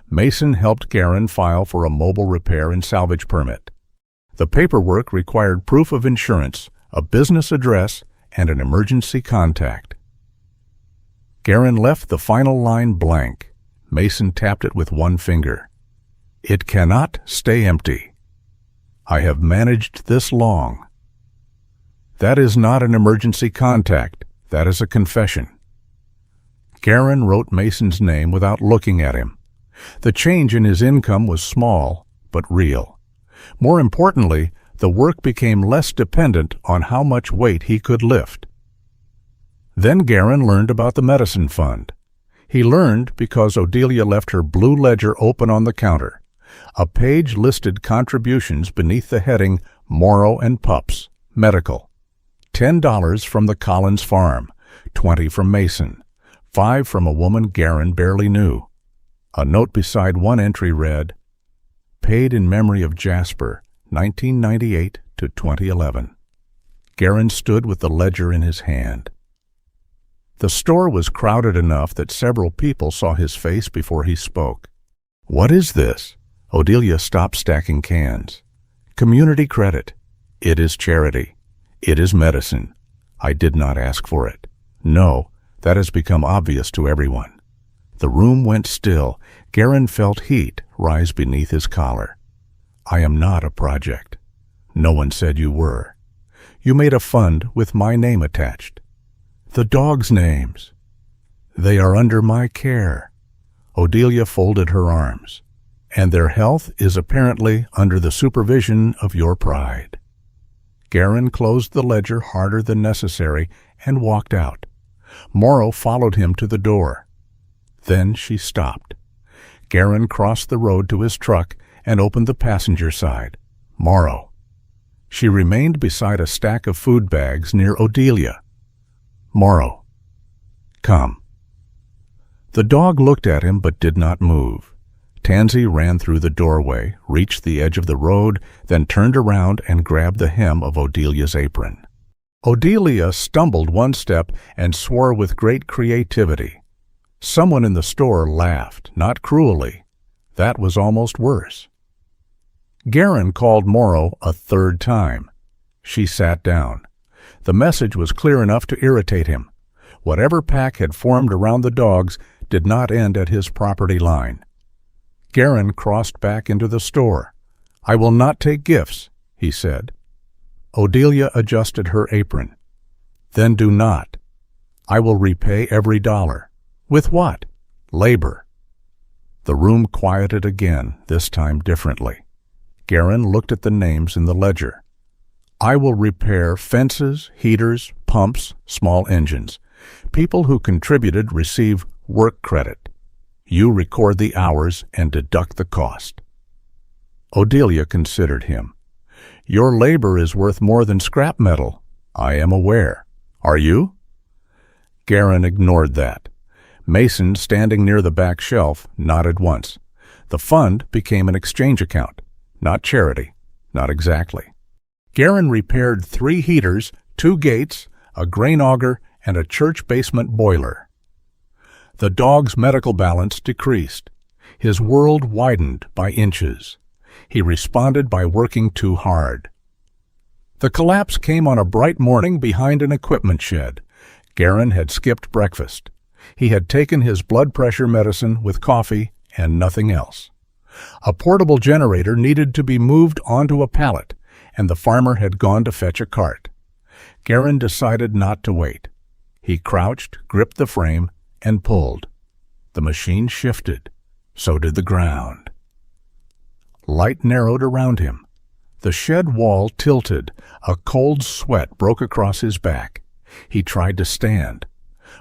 Mason helped Garran file for a mobile repair and salvage permit. The paperwork required proof of insurance, a business address, and an emergency contact. Garran left the final line blank. Mason tapped it with one finger. "It cannot stay empty. I have managed this long." "That is not an emergency contact. That is a confession." Garran wrote Mason's name without looking at him. The change in his income was small, but real. More importantly, The work became less dependent on how much weight he could lift. Then Garran learned about the medicine fund. He learned because Odelia left her blue ledger open on the counter. A page listed contributions beneath the heading Morrow and Pups, Medical. $10 from the Collins farm, $20 from Mason, $5 from a woman Garran barely knew. A note beside one entry read, "Paid in memory of Jasper, 1998 to 2011. Garran stood with the ledger in his hand. The store was crowded enough that several people saw his face before he spoke. "What is this?" Odelia stopped stacking cans. "Community credit. It is charity. It is medicine. I did not ask for it. No, that has become obvious to everyone." The room went still. Garran felt heat rise beneath his collar. "I am not a project. No one said you were. You made a fund with my name attached. The dogs' names. They are under my care." Odelia folded her arms. "And their health is apparently under the supervision of your pride." Garran closed the ledger harder than necessary and walked out. Morrow followed him to the door. Then she stopped. Garran crossed the road to his truck and opened the passenger side. Morrow. She remained beside a stack of food bags near Odelia. "Morrow, come." The dog looked at him but did not move. Tansy ran through the doorway, reached the edge of the road, then turned around and grabbed the hem of Odelia's apron. Odelia stumbled one step and swore with great creativity. Someone in the store laughed, not cruelly. That was almost worse. Garran called Morrow a third time. She sat down. The message was clear enough to irritate him. Whatever pack had formed around the dogs did not end at his property line. Garran crossed back into the store. "I will not take gifts," he said. Odelia adjusted her apron. "Then do not. I will repay every dollar." "With what?" "Labor." The room quieted again, this time differently. Garran looked at the names in the ledger. "I will repair fences, heaters, pumps, small engines. People who contributed receive work credit. You record the hours and deduct the cost." Odelia considered him. "Your labor is worth more than scrap metal. I am aware. Are you?" Garran ignored that. Mason, standing near the back shelf, nodded once. The fund became an exchange account. Not charity. Not exactly. Garran repaired 3 heaters, 2 gates, a grain auger, and a church basement boiler. The dog's medical balance decreased. His world widened by inches. He responded by working too hard. The collapse came on a bright morning behind an equipment shed. Garran had skipped breakfast. He had taken his blood pressure medicine with coffee and nothing else. A portable generator needed to be moved onto a pallet, and the farmer had gone to fetch a cart. Garran decided not to wait. He crouched, gripped the frame, and pulled. The machine shifted. So did the ground. Light narrowed around him. The shed wall tilted. A cold sweat broke across his back. He tried to stand.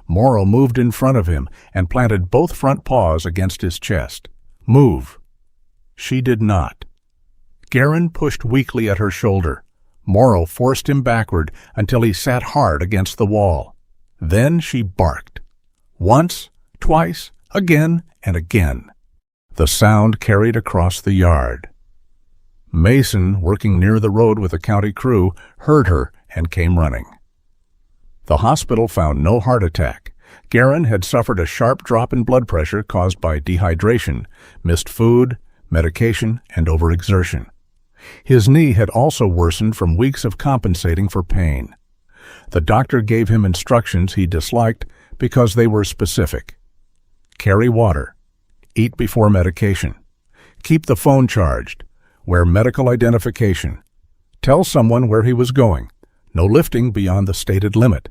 Morrow moved in front of him and planted both front paws against his chest. "Move." She did not. Garran pushed weakly at her shoulder. Morrow forced him backward until he sat hard against the wall. Then she barked. Once, twice, again, and again. The sound carried across the yard. Mason, working near the road with a county crew, heard her and came running. The hospital found no heart attack. Garran had suffered a sharp drop in blood pressure caused by dehydration, missed food, medication, and overexertion. His knee had also worsened from weeks of compensating for pain. The doctor gave him instructions he disliked because they were specific. Carry water. Eat before medication. Keep the phone charged. Wear medical identification. Tell someone where he was going. No lifting beyond the stated limit.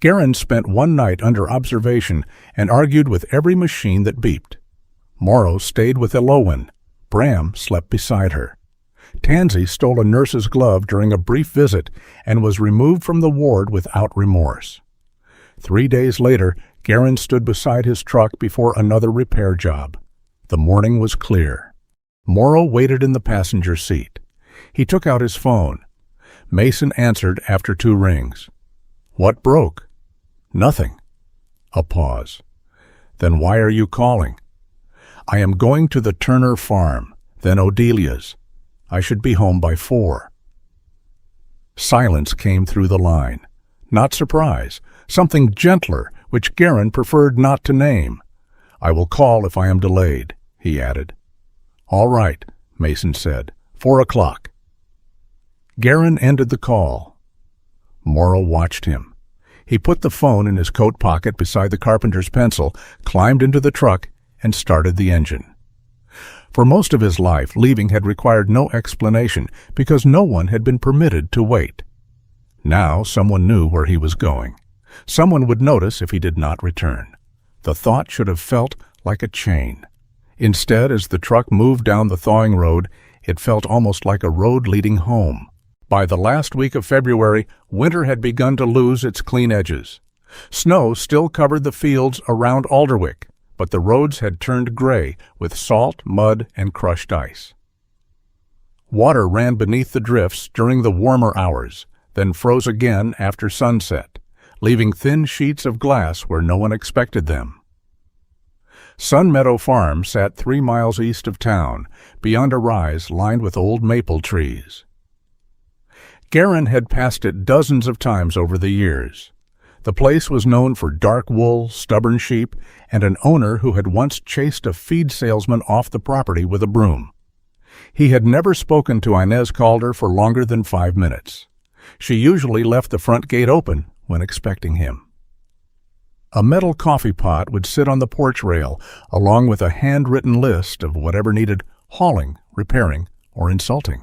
Garran spent one night under observation and argued with every machine that beeped. Morrow stayed with Elowen. Bram slept beside her. Tansy stole a nurse's glove during a brief visit and was removed from the ward without remorse. 3 days later, Garran stood beside his truck before another repair job. The morning was clear. Morrow waited in the passenger seat. He took out his phone. Mason answered after 2 rings. "What broke?" "Nothing." A pause. "Then why are you calling?" "I am going to the Turner farm, then Odelia's. I should be home by 4. Silence came through the line. Not surprise, something gentler, which Garran preferred not to name. "I will call if I am delayed," he added. "All right," Mason said. 4 o'clock. Garran ended the call. Morrow watched him. He put the phone in his coat pocket beside the carpenter's pencil, climbed into the truck, and started the engine. For most of his life, leaving had required no explanation because no one had been permitted to wait. Now someone knew where he was going. Someone would notice if he did not return. The thought should have felt like a chain. Instead, as the truck moved down the thawing road, it felt almost like a road leading home. By the last week of February, winter had begun to lose its clean edges. Snow still covered the fields around Alderwick, but the roads had turned gray with salt, mud, and crushed ice. Water ran beneath the drifts during the warmer hours, then froze again after sunset, leaving thin sheets of glass where no one expected them. Sunmeadow Farm sat 3 miles east of town, beyond a rise lined with old maple trees. Garran had passed it dozens of times over the years. The place was known for dark wool, stubborn sheep, and an owner who had once chased a feed salesman off the property with a broom. He had never spoken to Inez Calder for longer than 5 minutes. She usually left the front gate open when expecting him. A metal coffee pot would sit on the porch rail, along with a handwritten list of whatever needed hauling, repairing, or insulting.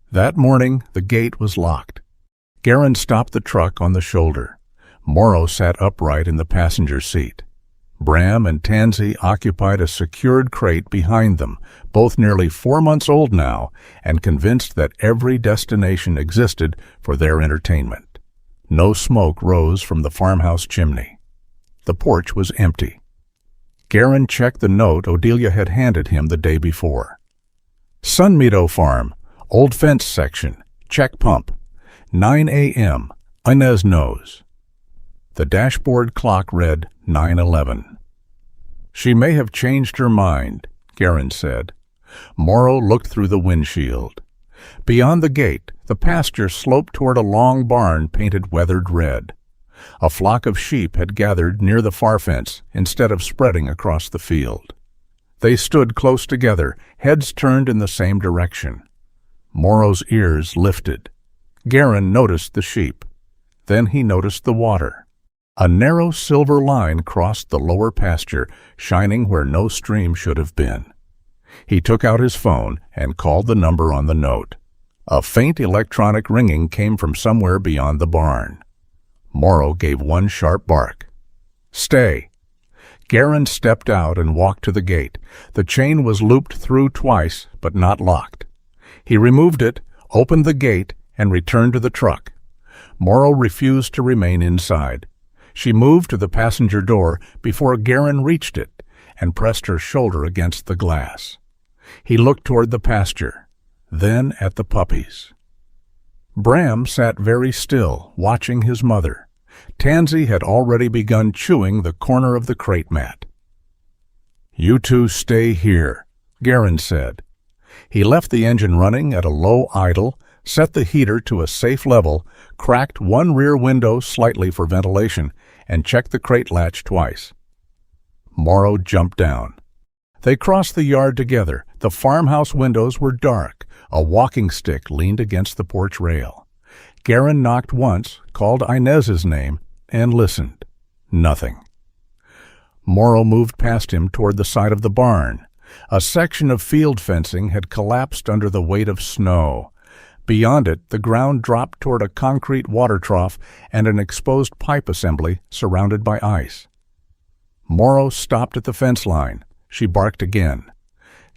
That morning, the gate was locked. Garran stopped the truck on the shoulder. Morrow sat upright in the passenger seat. Bram and Tansy occupied a secured crate behind them, both nearly 4 months old now, and convinced that every destination existed for their entertainment. No smoke rose from the farmhouse chimney. The porch was empty. Garran checked the note Odelia had handed him the day before. Sunmeadow Farm, old fence section, check pump. 9 a.m., Inez knows. The dashboard clock read 9:11. She may have changed her mind, Garran said. Morrow looked through the windshield. Beyond the gate, the pasture sloped toward a long barn painted weathered red. A flock of sheep had gathered near the far fence instead of spreading across the field. They stood close together, heads turned in the same direction. Morrow's ears lifted. Garran noticed the sheep. Then he noticed the water. A narrow silver line crossed the lower pasture, shining where no stream should have been. He took out his phone and called the number on the note. A faint electronic ringing came from somewhere beyond the barn. Morrow gave one sharp bark. "Stay." Garran stepped out and walked to the gate. The chain was looped through twice, but not locked. He removed it, opened the gate, and returned to the truck. Morrow refused to remain inside. She moved to the passenger door before Garran reached it and pressed her shoulder against the glass. He looked toward the pasture, then at the puppies. Bram sat very still, watching his mother. Tansy had already begun chewing the corner of the crate mat. "You two stay here," Garran said. He left the engine running at a low idle, set the heater to a safe level, cracked one rear window slightly for ventilation, and checked the crate latch twice. Morrow jumped down. They crossed the yard together. The farmhouse windows were dark. A walking stick leaned against the porch rail. Garran knocked once, called Inez's name, and listened. Nothing. Morrow moved past him toward the side of the barn. A section of field fencing had collapsed under the weight of snow. Beyond it, the ground dropped toward a concrete water trough and an exposed pipe assembly surrounded by ice. Morrow stopped at the fence line. She barked again.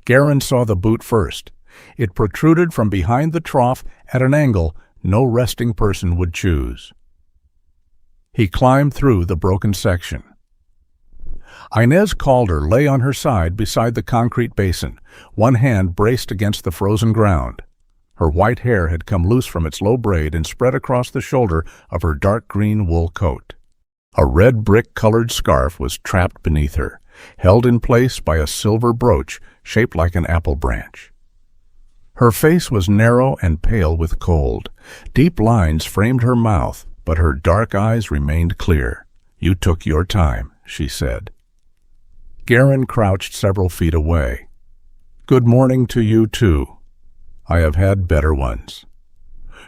Garran saw the boot first. It protruded from behind the trough at an angle no resting person would choose. He climbed through the broken section. Inez Calder lay on her side beside the concrete basin, one hand braced against the frozen ground. Her white hair had come loose from its low braid and spread across the shoulder of her dark green wool coat. A red brick-colored scarf was trapped beneath her, held in place by a silver brooch shaped like an apple branch. Her face was narrow and pale with cold. Deep lines framed her mouth, but her dark eyes remained clear. "You took your time," she said. Garran crouched several feet away. "Good morning to you, too. I have had better ones."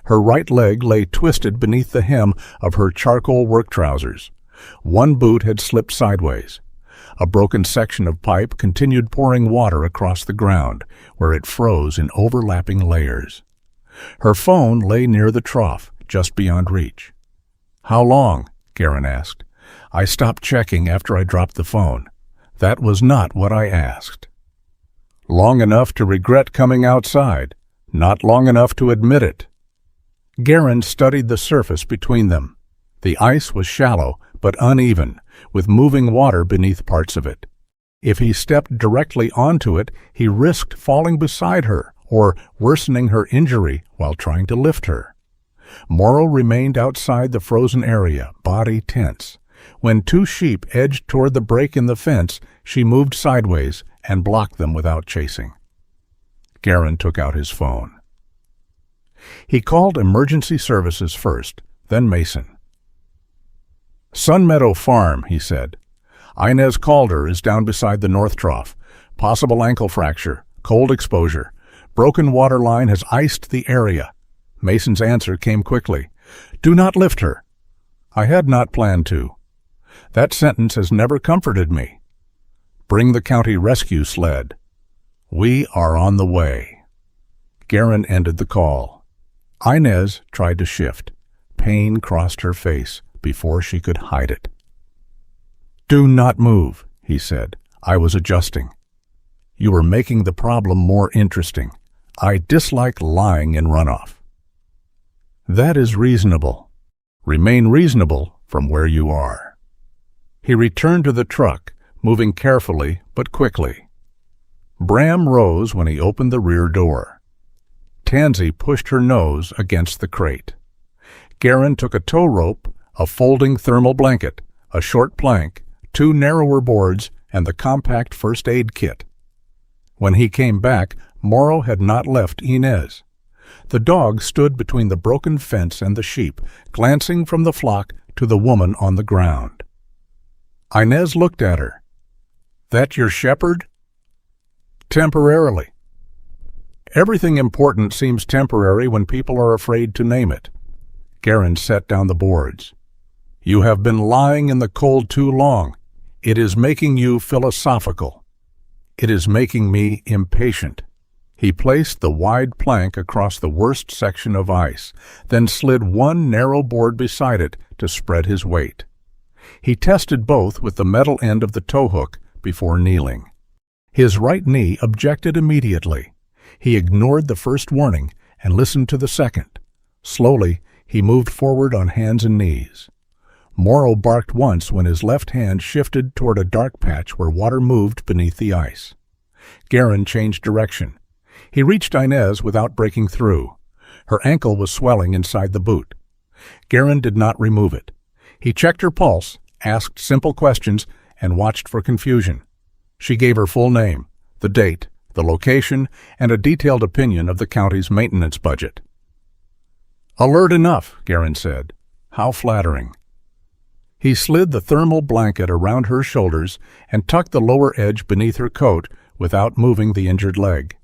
Her right leg lay twisted beneath the hem of her charcoal work trousers. One boot had slipped sideways. A broken section of pipe continued pouring water across the ground, where it froze in overlapping layers. Her phone lay near the trough, just beyond reach. "How long?" Garran asked. "I stopped checking after I dropped the phone. That was not what I asked." "Long enough to regret coming outside. Not long enough to admit it." Garran studied the surface between them. The ice was shallow but uneven, with moving water beneath parts of it. If he stepped directly onto it, he risked falling beside her or worsening her injury while trying to lift her. Morrow remained outside the frozen area, body tense. When two sheep edged toward the break in the fence, she moved sideways and blocked them without chasing. Garran took out his phone. He called emergency services first, then Mason. "Sunmeadow Farm," he said. "Inez Calder is down beside the north trough. Possible ankle fracture, cold exposure. Broken water line has iced the area." Mason's answer came quickly. "Do not lift her." "I had not planned to." That sentence has never comforted me. "Bring the county rescue sled." "We are on the way." Garran ended the call. Inez tried to shift. Pain crossed her face before she could hide it. "Do not move," he said. "I was adjusting." "You are making the problem more interesting. I dislike lying in runoff." "That is reasonable. Remain reasonable from where you are." He returned to the truck, moving carefully but quickly. Bram rose when he opened the rear door. Tansy pushed her nose against the crate. Garran took a tow rope, a folding thermal blanket, a short plank, 2 narrower boards, and the compact first aid kit. When he came back, Morrow had not left Inez. The dog stood between the broken fence and the sheep, glancing from the flock to the woman on the ground. Inez looked at her. "That your shepherd?" "Temporarily." "Everything important seems temporary when people are afraid to name it." Garran set down the boards. "You have been lying in the cold too long. It is making you philosophical. It is making me impatient." He placed the wide plank across the worst section of ice, then slid one narrow board beside it to spread his weight. He tested both with the metal end of the tow hook before kneeling. His right knee objected immediately. He ignored the first warning and listened to the second. Slowly, he moved forward on hands and knees. Morrow barked once when his left hand shifted toward a dark patch where water moved beneath the ice. Garran changed direction. He reached Inez without breaking through. Her ankle was swelling inside the boot. Garran did not remove it. He checked her pulse, asked simple questions, and watched for confusion. She gave her full name, the date, the location, and a detailed opinion of the county's maintenance budget. "Alert enough," Garran said. "How flattering." He slid the thermal blanket around her shoulders and tucked the lower edge beneath her coat without moving the injured leg.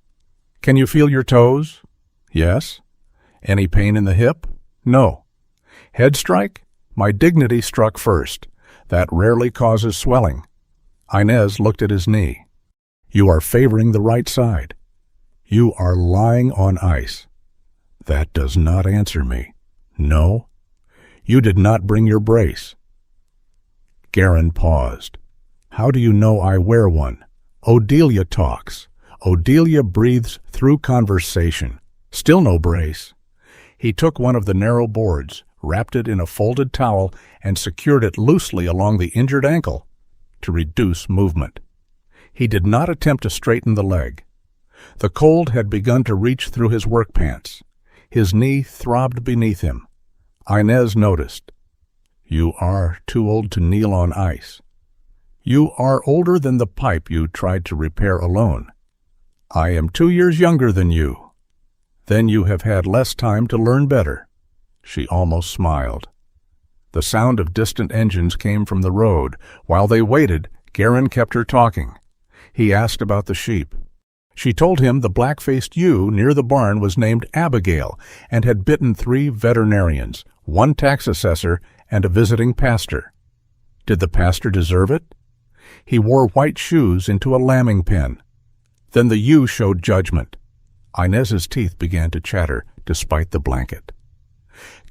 "Can you feel your toes?" "Yes." "Any pain in the hip?" "No." "Head strike?" "My dignity struck first. That rarely causes swelling." Inez looked at his knee. "You are favoring the right side." "You are lying on ice." "That does not answer me." "No." "You did not bring your brace." Garran paused. "How do you know I wear one?" "Odelia talks. Odelia breathes through conversation. Still no brace. He took one of the narrow boards, wrapped it in a folded towel, and secured it loosely along the injured ankle to reduce movement. He did not attempt to straighten the leg. The cold had begun to reach through his work pants. His knee throbbed beneath him. Inez noticed. "You are too old to kneel on ice. You are older than the pipe you tried to repair alone. I am 2 years younger than you. Then you have had less time to learn better." She almost smiled. The sound of distant engines came from the road. While they waited, Garran kept her talking. He asked about the sheep. She told him the black-faced ewe near the barn was named Abigail and had bitten 3 veterinarians, 1 tax assessor, and a visiting pastor. Did the pastor deserve it? He wore white shoes into a lambing pen. Then the ewe showed judgment. Inez's teeth began to chatter despite the blanket.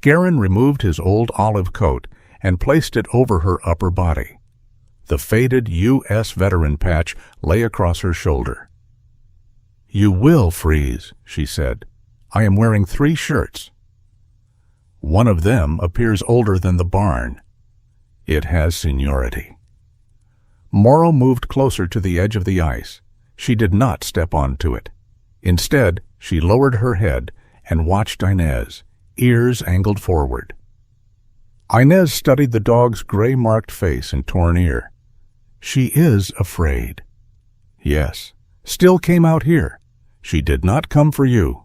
Garran removed his old olive coat and placed it over her upper body. The faded U.S. veteran patch lay across her shoulder. "You will freeze," she said. "I am wearing 3 shirts. One of them appears older than the barn. It has seniority." Morrow moved closer to the edge of the ice. She did not step onto it. Instead, she lowered her head and watched Inez, ears angled forward. Inez studied the dog's gray-marked face and torn ear. "She is afraid." "Yes. Still came out here. She did not come for you."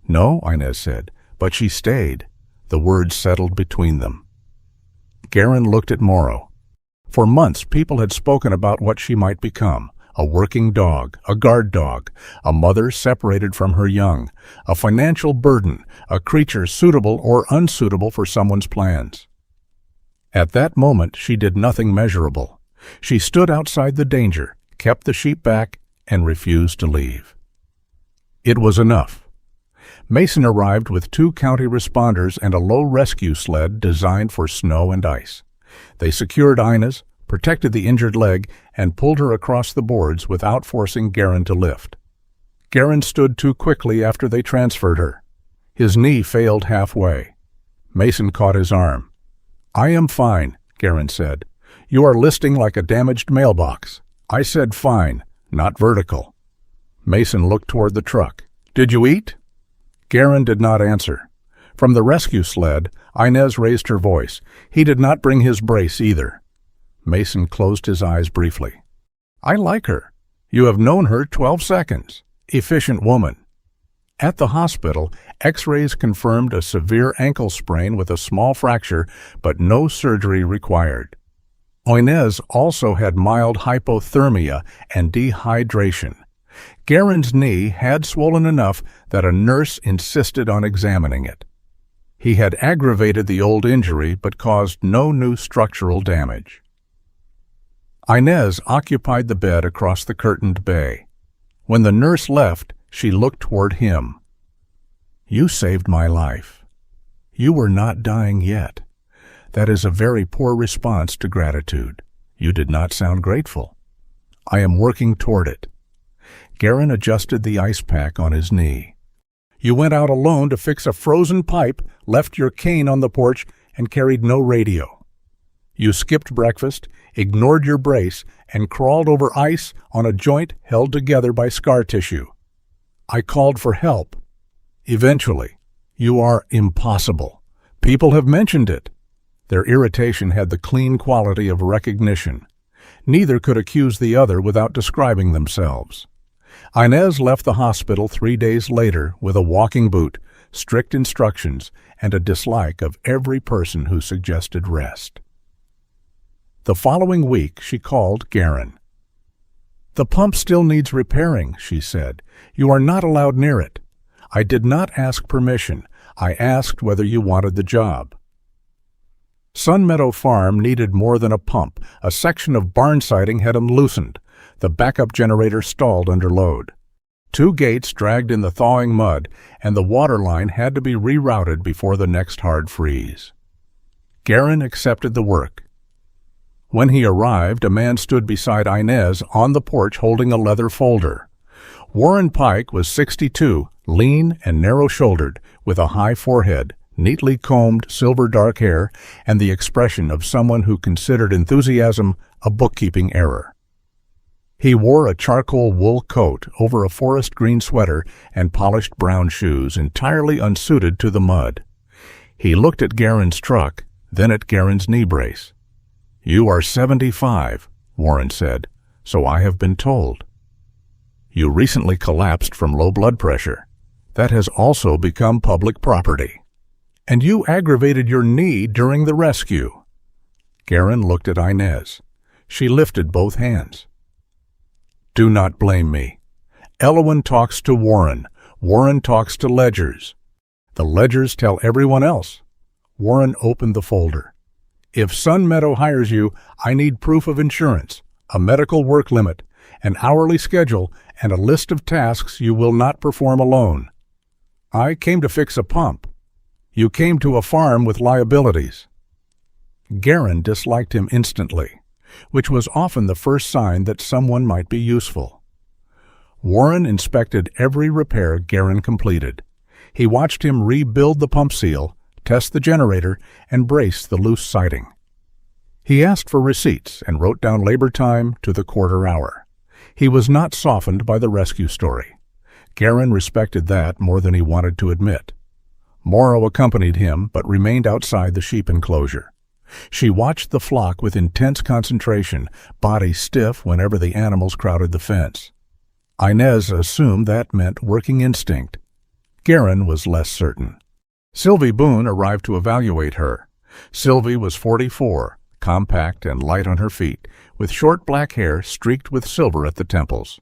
"No," Inez said, "but she stayed." The words settled between them. Garran looked at Morrow. For months, people had spoken about what she might become: a working dog, a guard dog, a mother separated from her young, a financial burden, a creature suitable or unsuitable for someone's plans. At that moment, she did nothing measurable. She stood outside the danger, kept the sheep back, and refused to leave. It was enough. Mason arrived with 2 county responders and a low rescue sled designed for snow and ice. They secured Inez, protected the injured leg, and pulled her across the boards without forcing Garran to lift. Garran stood too quickly after they transferred her. His knee failed halfway. Mason caught his arm. "I am fine," Garran said. "You are listing like a damaged mailbox." "I said fine, not vertical." Mason looked toward the truck. "Did you eat?" Garran did not answer. From the rescue sled, Inez raised her voice. He did not bring his brace either. Mason closed his eyes briefly. "I like her. You have known her 12 seconds. Efficient woman." At the hospital, X-rays confirmed a severe ankle sprain with a small fracture, but no surgery required. Inez also had mild hypothermia and dehydration. Garran's knee had swollen enough that a nurse insisted on examining it. He had aggravated the old injury but caused no new structural damage. Inez occupied the bed across the curtained bay. When the nurse left, she looked toward him. "You saved my life. You were not dying yet. That is a very poor response to gratitude. You did not sound grateful." "I am working toward it." Garran adjusted the ice pack on his knee. "You went out alone to fix a frozen pipe, left your cane on the porch, and carried no radio. You skipped breakfast, ignored your brace, and crawled over ice on a joint held together by scar tissue. I called for help. Eventually, you are impossible. People have mentioned it." Their irritation had the clean quality of recognition. Neither could accuse the other without describing themselves. Inez left the hospital 3 days later with a walking boot, strict instructions, and a dislike of every person who suggested rest. The following week, she called Garran. "The pump still needs repairing," she said. "You are not allowed near it. I did not ask permission. I asked whether you wanted the job." Sunmeadow Farm needed more than a pump. A section of barn siding had loosened. The backup generator stalled under load. 2 gates dragged in the thawing mud, and the water line had to be rerouted before the next hard freeze. Garran accepted the work. When he arrived, a man stood beside Inez on the porch holding a leather folder. Warren Pike was 62, lean and narrow-shouldered, with a high forehead, neatly combed silver dark hair, and the expression of someone who considered enthusiasm a bookkeeping error. He wore a charcoal wool coat over a forest green sweater and polished brown shoes entirely unsuited to the mud. He looked at Garran's truck, then at Garran's knee brace. "You are 75, Warren said, "so I have been told. You recently collapsed from low blood pressure. That has also become public property. And you aggravated your knee during the rescue." Garran looked at Inez. She lifted both hands. "Do not blame me. Elowen talks to Warren. Warren talks to ledgers. The ledgers tell everyone else." Warren opened the folder. "If Sunmeadow hires you, I need proof of insurance, a medical work limit, an hourly schedule, and a list of tasks you will not perform alone. I came to fix a pump. You came to a farm with liabilities." Garran disliked him instantly, which was often the first sign that someone might be useful. Warren inspected every repair Garran completed. He watched him rebuild the pump seal, test the generator, and brace the loose siding. He asked for receipts and wrote down labor time to the quarter hour. He was not softened by the rescue story. Garran respected that more than he wanted to admit. Morrow accompanied him but remained outside the sheep enclosure. She watched the flock with intense concentration, body stiff whenever the animals crowded the fence. Inez assumed that meant working instinct. Garran was less certain. Sylvie Boone arrived to evaluate her. Sylvie was 44, compact and light on her feet, with short black hair streaked with silver at the temples.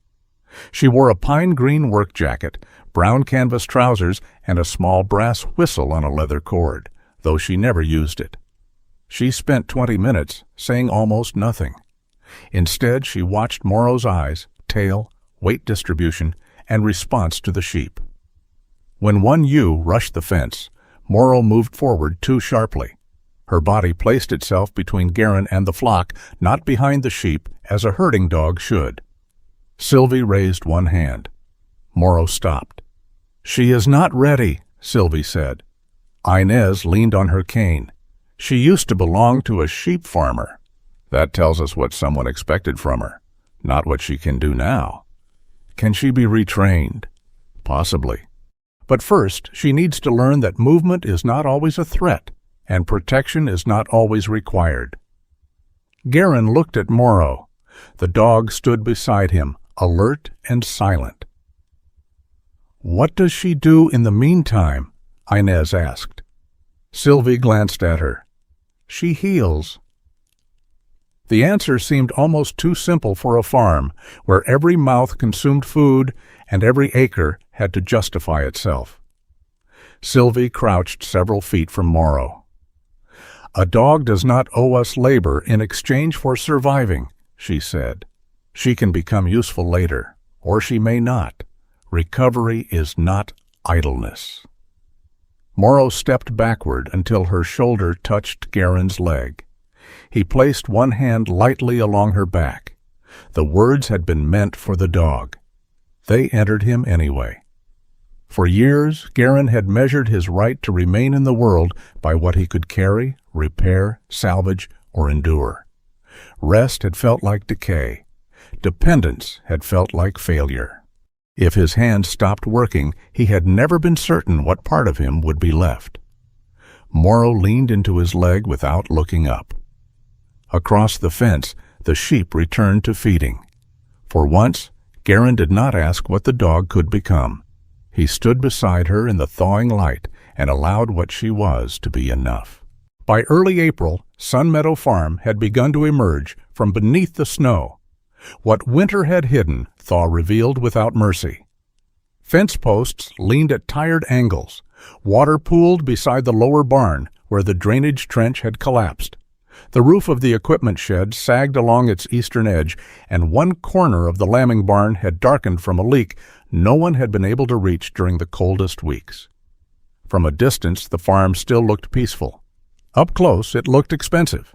She wore a pine green work jacket, brown canvas trousers, and a small brass whistle on a leather cord, though she never used it. She spent 20 minutes saying almost nothing. Instead, she watched Morrow's eyes, tail, weight distribution, and response to the sheep. When one ewe rushed the fence, Morrow moved forward too sharply. Her body placed itself between Garran and the flock, not behind the sheep, as a herding dog should. Sylvie raised one hand. Morrow stopped. "She is not ready," Sylvie said. Inez leaned on her cane. "She used to belong to a sheep farmer. That tells us what someone expected from her, not what she can do now. Can she be retrained? Possibly. But first, she needs to learn that movement is not always a threat, and protection is not always required." Garran looked at Morrow. The dog stood beside him, alert and silent. "What does she do in the meantime?" Inez asked. Sylvie glanced at her. "She heals." The answer seemed almost too simple for a farm, where every mouth consumed food and every acre had to justify itself. Sylvie crouched several feet from Morrow. "A dog does not owe us labor in exchange for surviving," she said. "She can become useful later, or she may not. Recovery is not idleness." Morrow stepped backward until her shoulder touched Garran's leg. He placed one hand lightly along her back. The words had been meant for the dog. They entered him anyway. For years, Garran had measured his right to remain in the world by what he could carry, repair, salvage, or endure. Rest had felt like decay. Dependence had felt like failure. If his hands stopped working, he had never been certain what part of him would be left. Morrow leaned into his leg without looking up. Across the fence, the sheep returned to feeding. For once, Garran did not ask what the dog could become. He stood beside her in the thawing light and allowed what she was to be enough. By early April, Sunmeadow Farm had begun to emerge from beneath the snow. What winter had hidden, thaw revealed without mercy. Fence posts leaned at tired angles. Water pooled beside the lower barn, where the drainage trench had collapsed. The roof of the equipment shed sagged along its eastern edge, and one corner of the lambing barn had darkened from a leak no one had been able to reach during the coldest weeks. From a distance, the farm still looked peaceful. Up close, it looked expensive.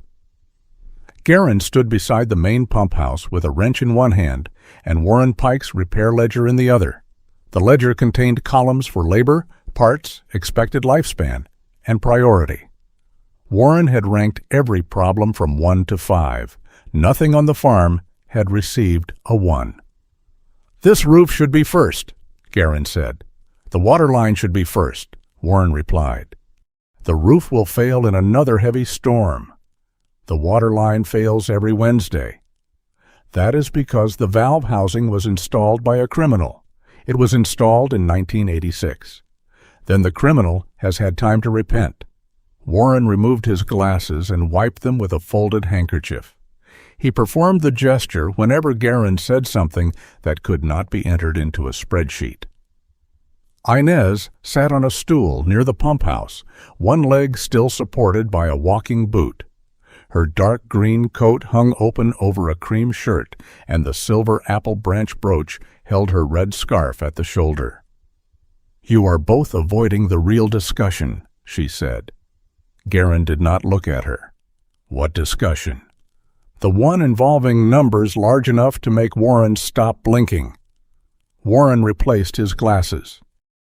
Garran stood beside the main pump house with a wrench in one hand and Warren Pike's repair ledger in the other. The ledger contained columns for labor, parts, expected lifespan, and priority. Warren had ranked every problem from 1 to 5. Nothing on the farm had received a 1. "This roof should be first," Garran said. "The water line should be first," Warren replied. "The roof will fail in another heavy storm. The water line fails every Wednesday. That is because the valve housing was installed by a criminal. It was installed in 1986. Then the criminal has had time to repent." Warren removed his glasses and wiped them with a folded handkerchief. He performed the gesture whenever Garran said something that could not be entered into a spreadsheet. Inez sat on a stool near the pump house, one leg still supported by a walking boot. Her dark green coat hung open over a cream shirt, and the silver apple branch brooch held her red scarf at the shoulder. "You are both avoiding the real discussion," she said. Garran did not look at her. "What discussion?" "The one involving numbers large enough to make Warren stop blinking." Warren replaced his glasses.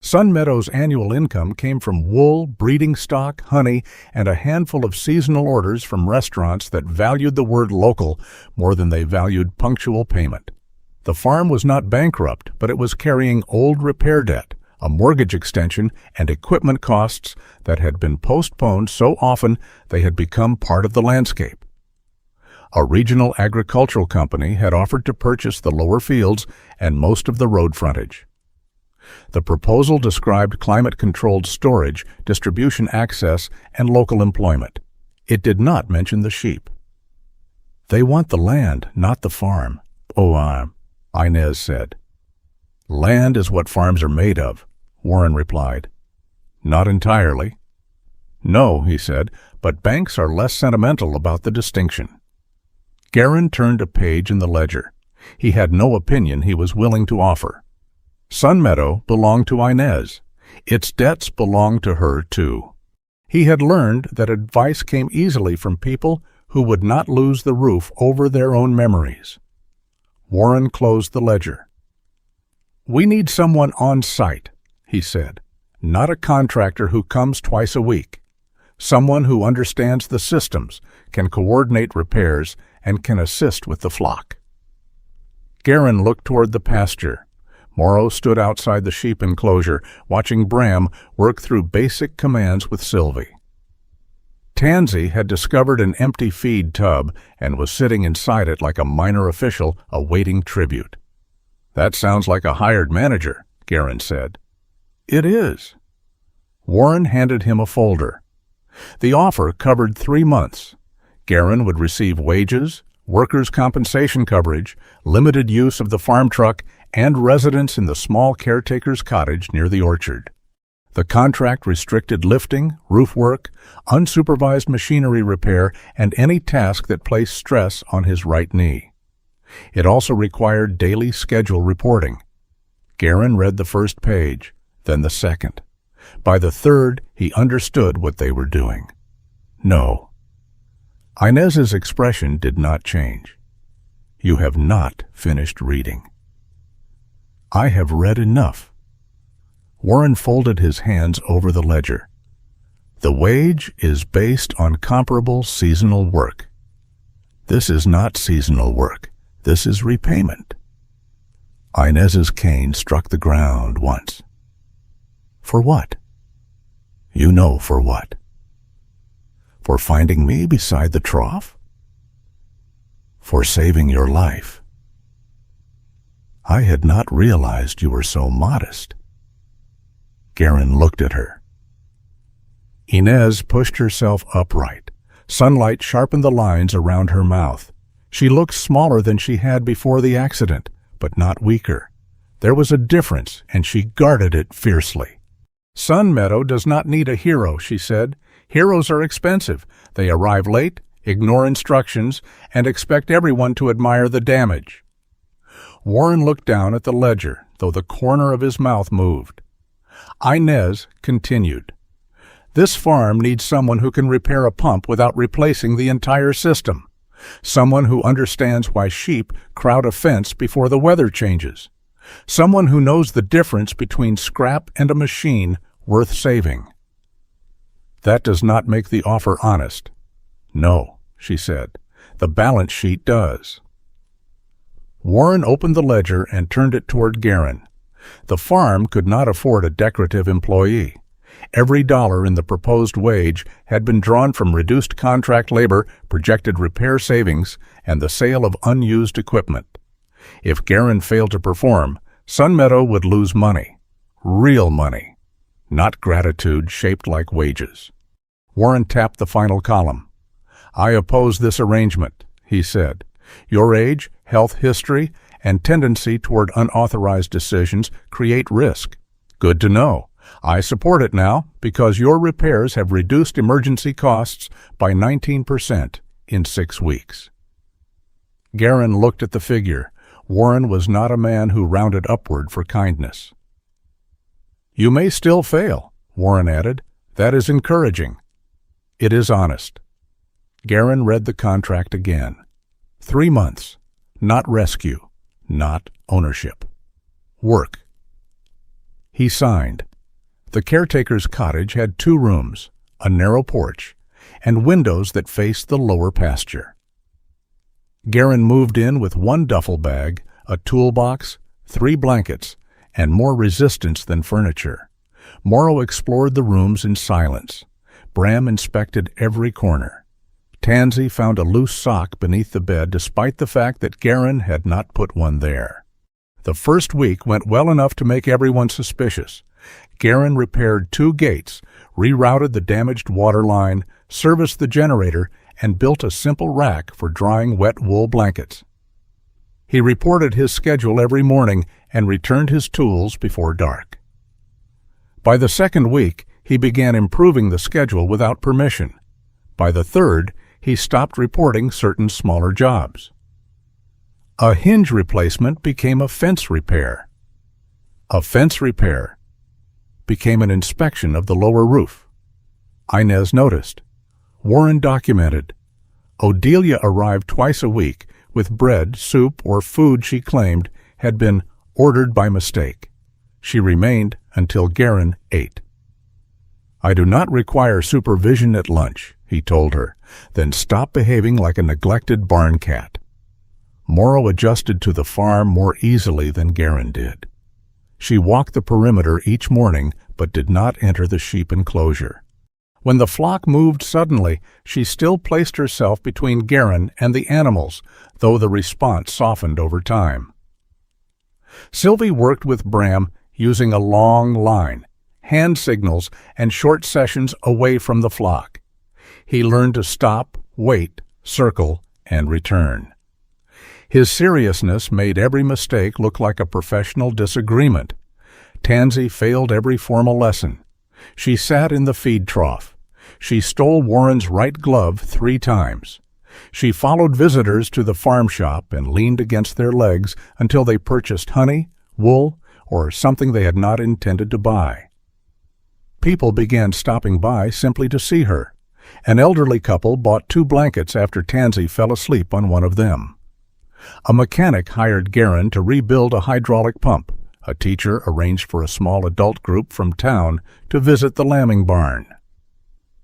Sunmeadow's annual income came from wool, breeding stock, honey, and a handful of seasonal orders from restaurants that valued the word local more than they valued punctual payment. The farm was not bankrupt, but it was carrying old repair debt, a mortgage extension, and equipment costs that had been postponed so often they had become part of the landscape. A regional agricultural company had offered to purchase the lower fields and most of the road frontage. The proposal described climate-controlled storage, distribution access, and local employment. It did not mention the sheep. "They want the land, not the farm," Inez said. "Land is what farms are made of," Warren replied. "Not entirely." "No," he said, "but banks are less sentimental about the distinction." Garran turned a page in the ledger. He had no opinion he was willing to offer. Sunmeadow belonged to Inez. Its debts belonged to her, too. He had learned that advice came easily from people who would not lose the roof over their own memories. Warren closed the ledger. "We need someone on site," he said, "not a contractor who comes twice a week. Someone who understands the systems, can coordinate repairs, and can assist with the flock." Garran looked toward the pasture. Morrow stood outside the sheep enclosure, watching Bram work through basic commands with Sylvie. Tansy had discovered an empty feed tub and was sitting inside it like a minor official awaiting tribute. "That sounds like a hired manager," Garran said. "It is." Warren handed him a folder. The offer covered 3 months. Garran would receive wages, workers' compensation coverage, limited use of the farm truck, and residence in the small caretaker's cottage near the orchard. The contract restricted lifting, roof work, unsupervised machinery repair, and any task that placed stress on his right knee. It also required daily schedule reporting. Garran read the first page, then the second. By the third, he understood what they were doing. "No." Inez's expression did not change. "You have not finished reading." "I have read enough." Warren folded his hands over the ledger. "The wage is based on comparable seasonal work. This is not seasonal work. This is repayment." Inez's cane struck the ground once. "For what?" "You know for what." "For finding me beside the trough?" "For saving your life." "I had not realized you were so modest." Garran looked at her. Inez pushed herself upright. Sunlight sharpened the lines around her mouth. She looked smaller than she had before the accident, but not weaker. There was a difference, and she guarded it fiercely. "Sunmeadow does not need a hero," she said. "Heroes are expensive. They arrive late, ignore instructions, and expect everyone to admire the damage." Warren looked down at the ledger, though the corner of his mouth moved. Inez continued. "This farm needs someone who can repair a pump without replacing the entire system. Someone who understands why sheep crowd a fence before the weather changes. Someone who knows the difference between scrap and a machine worth saving. That does not make the offer honest. No, she said. The balance sheet does. Warren opened the ledger and turned it toward Garran. The farm could not afford a decorative employee. Every dollar in the proposed wage had been drawn from reduced contract labor, projected repair savings, and the sale of unused equipment. If Garran failed to perform, Sunmeadow would lose money. Real money. Not gratitude shaped like wages. Warren tapped the final column. "I oppose this arrangement," he said. "Your age, health history, and tendency toward unauthorized decisions create risk. Good to know. I support it now because your repairs have reduced emergency costs by 19% in 6 weeks." Garran looked at the figure. Warren was not a man who rounded upward for kindness. "You may still fail," Warren added. "That is encouraging. It is honest." Garran read the contract again. 3 months. Not rescue. Not ownership. Work. He signed. The caretaker's cottage had 2 rooms, a narrow porch, and windows that faced the lower pasture. Garran moved in with 1 duffel bag, a toolbox, 3 blankets, and more resistance than furniture. Morrow explored the rooms in silence. Bram inspected every corner. Tansy found a loose sock beneath the bed despite the fact that Garran had not put one there. The first week went well enough to make everyone suspicious. Garran repaired 2 gates, rerouted the damaged water line, serviced the generator, and built a simple rack for drying wet wool blankets. He reported his schedule every morning and returned his tools before dark. By the 2nd week, he began improving the schedule without permission. By the 3rd, he stopped reporting certain smaller jobs. A hinge replacement became a fence repair. A fence repair became an inspection of the lower roof. Inez noticed. Warren documented. Odelia arrived twice a week with bread, soup, or food she claimed had been ordered by mistake. She remained until Garran ate. "I do not require supervision at lunch," he told her. "Then stop behaving like a neglected barn cat." Morrow adjusted to the farm more easily than Garran did. She walked the perimeter each morning but did not enter the sheep enclosure. When the flock moved suddenly, she still placed herself between Garran and the animals, though the response softened over time. Sylvie worked with Bram using a long line, hand signals, and short sessions away from the flock. He learned to stop, wait, circle, and return. His seriousness made every mistake look like a professional disagreement. Tansy failed every formal lesson. She sat in the feed trough. She stole Warren's right glove 3 times. She followed visitors to the farm shop and leaned against their legs until they purchased honey, wool, or something they had not intended to buy. People began stopping by simply to see her. An elderly couple bought 2 blankets after Tansy fell asleep on one of them. A mechanic hired Garran to rebuild a hydraulic pump. A teacher arranged for a small adult group from town to visit the lambing barn.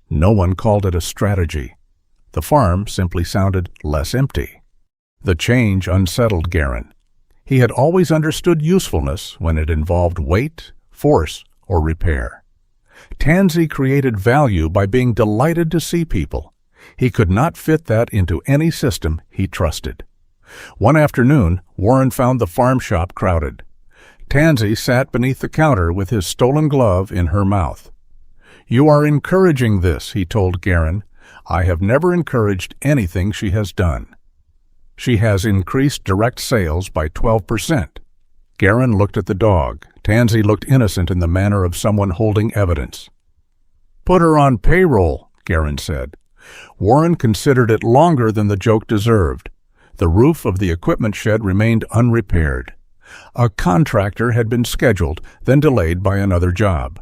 No one called it a strategy. The farm simply sounded less empty. The change unsettled Garran. He had always understood usefulness when it involved weight, force, or repair. Tansy created value by being delighted to see people. He could not fit that into any system he trusted. One afternoon, Warren found the farm shop crowded. Tansy sat beneath the counter with his stolen glove in her mouth. "You are encouraging this," he told Garran. "I have never encouraged anything she has done." "She has increased direct sales by 12%. Garran looked at the dog. Tansy looked innocent in the manner of someone holding evidence. "Put her on payroll," Garran said. Warren considered it longer than the joke deserved. The roof of the equipment shed remained unrepaired. A contractor had been scheduled, then delayed by another job.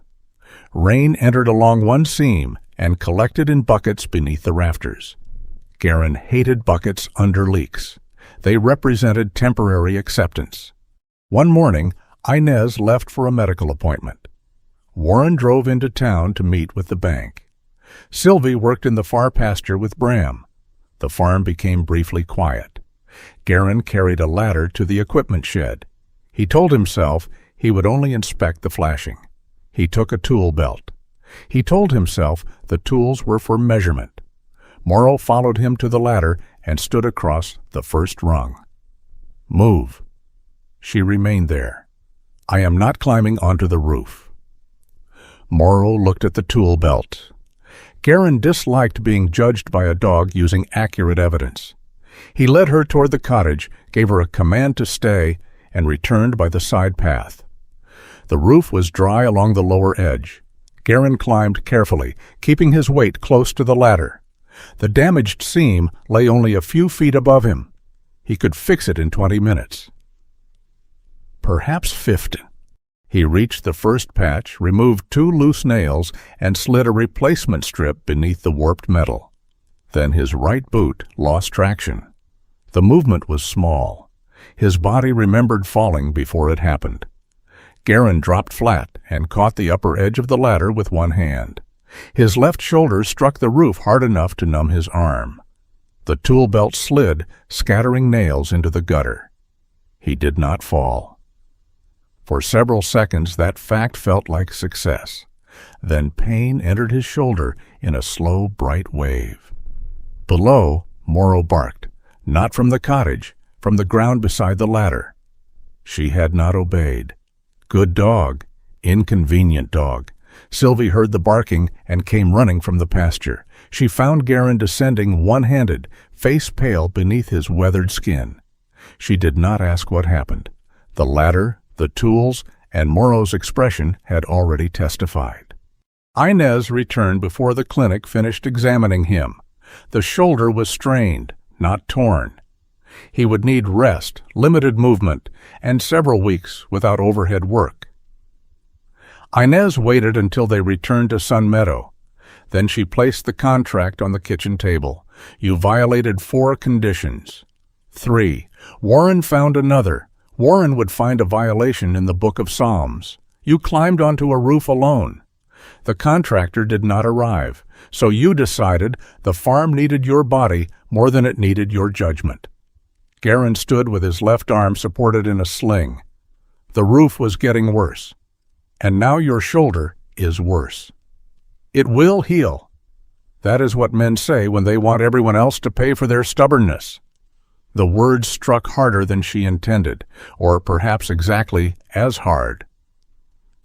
Rain entered along one seam and collected in buckets beneath the rafters. Garran hated buckets under leaks. They represented temporary acceptance. One morning, Inez left for a medical appointment. Warren drove into town to meet with the bank. Sylvie worked in the far pasture with Bram. The farm became briefly quiet. Garran carried a ladder to the equipment shed. He told himself he would only inspect the flashing. He took a tool belt. He told himself the tools were for measurement. Morrow followed him to the ladder and stood across the first rung. "Move." She remained there. "I am not climbing onto the roof." Morrow looked at the tool belt. Garran disliked being judged by a dog using accurate evidence. He led her toward the cottage, gave her a command to stay, and returned by the side path. The roof was dry along the lower edge. Garran climbed carefully, keeping his weight close to the ladder. The damaged seam lay only a few feet above him. He could fix it in 20 minutes. Perhaps 50. He reached the first patch, removed 2 loose nails, and slid a replacement strip beneath the warped metal. Then his right boot lost traction. The movement was small. His body remembered falling before it happened. Garran dropped flat and caught the upper edge of the ladder with one hand. His left shoulder struck the roof hard enough to numb his arm. The tool belt slid, scattering nails into the gutter. He did not fall. For several seconds that fact felt like success. Then pain entered his shoulder in a slow, bright wave. Below, Morrow barked, not from the cottage, from the ground beside the ladder. She had not obeyed. Good dog, inconvenient dog. Sylvie heard the barking and came running from the pasture. She found Garran descending one-handed, face pale beneath his weathered skin. She did not ask what happened. The ladder, the tools, and Morrow's expression had already testified. Inez returned before the clinic finished examining him. The shoulder was strained, not torn. He would need rest, limited movement, and several weeks without overhead work. Inez waited until they returned to Sunmeadow. Then she placed the contract on the kitchen table. "You violated 4 conditions." 3. Warren found another. Warren would find a violation in the Book of Psalms. You climbed onto a roof alone. The contractor did not arrive, so you decided the farm needed your body more than it needed your judgment. Garran stood with his left arm supported in a sling. The roof was getting worse, and now your shoulder is worse. It will heal. That is what men say when they want everyone else to pay for their stubbornness. The words struck harder than she intended, or perhaps exactly as hard.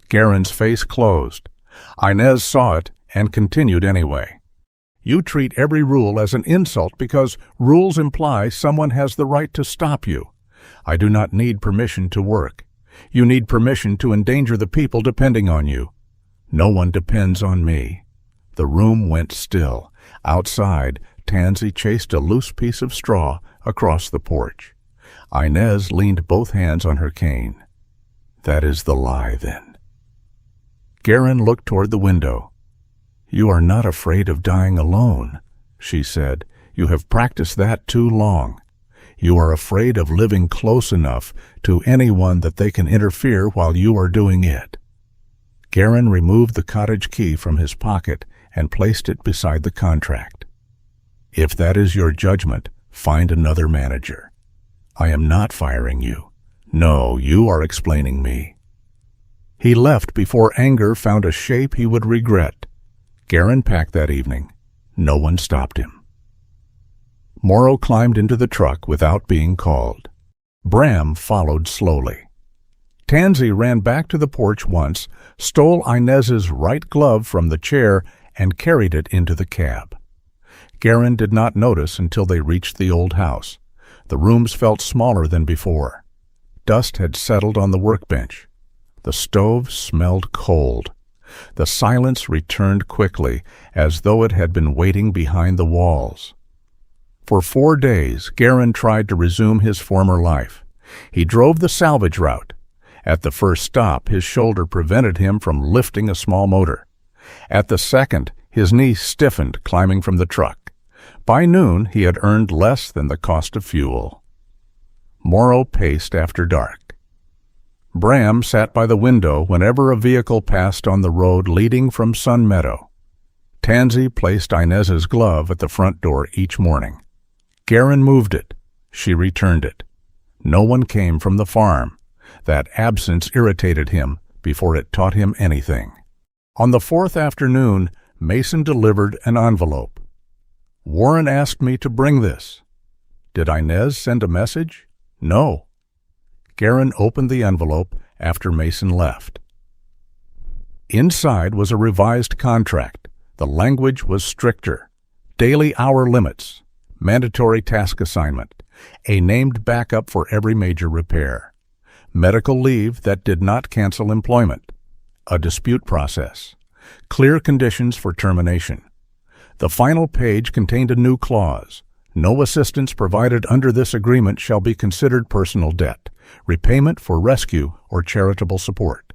Garran's face closed. Inez saw it and continued anyway. You treat every rule as an insult because rules imply someone has the right to stop you. I do not need permission to work. You need permission to endanger the people depending on you. No one depends on me. The room went still. Outside, Tansy chased a loose piece of straw across the porch. Inez leaned both hands on her cane. That is the lie, then. Garran looked toward the window. You are not afraid of dying alone, she said. You have practiced that too long. You are afraid of living close enough to anyone that they can interfere while you are doing it. Garran removed the cottage key from his pocket and placed it beside the contract. If that is your judgment, find another manager. I am not firing you. No, you are explaining me. He left before anger found a shape he would regret. Garran packed that evening. No one stopped him. Morrow climbed into the truck without being called. Bram followed slowly. Tansy ran back to the porch once, stole Inez's right glove from the chair, and carried it into the cab. Garran did not notice until they reached the old house. The rooms felt smaller than before. Dust had settled on the workbench. The stove smelled cold. The silence returned quickly, as though it had been waiting behind the walls. For 4 days, Garran tried to resume his former life. He drove the salvage route. At the first stop, his shoulder prevented him from lifting a small motor. At the second, his knee stiffened climbing from the truck. By noon, he had earned less than the cost of fuel. Morrow paced after dark. Bram sat by the window whenever a vehicle passed on the road leading from Sunmeadow. Tansy placed Inez's glove at the front door each morning. Garran moved it. She returned it. No one came from the farm. That absence irritated him before it taught him anything. On the fourth afternoon, Mason delivered an envelope. Warren asked me to bring this. Did Inez send a message? No. Garran opened the envelope after Mason left. Inside was a revised contract. The language was stricter. Daily hour limits, mandatory task assignment, a named backup for every major repair, medical leave that did not cancel employment, a dispute process, clear conditions for termination. The final page contained a new clause. No assistance provided under this agreement shall be considered personal debt, repayment for rescue or charitable support.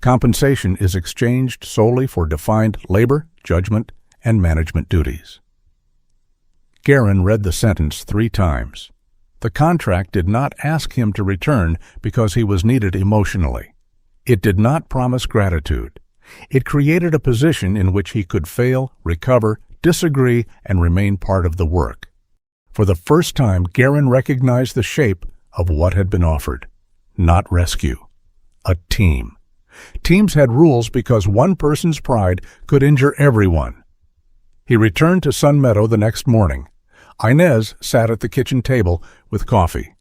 Compensation is exchanged solely for defined labor, judgment, and management duties. Garran read the sentence 3 times. The contract did not ask him to return because he was needed emotionally. It did not promise gratitude. It created a position in which he could fail, recover, disagree, and remain part of the work. For the first time, Garran recognized the shape of what had been offered. Not rescue. A team. Teams had rules because one person's pride could injure everyone. He returned to Sunmeadow the next morning. Inez sat at the kitchen table with coffee.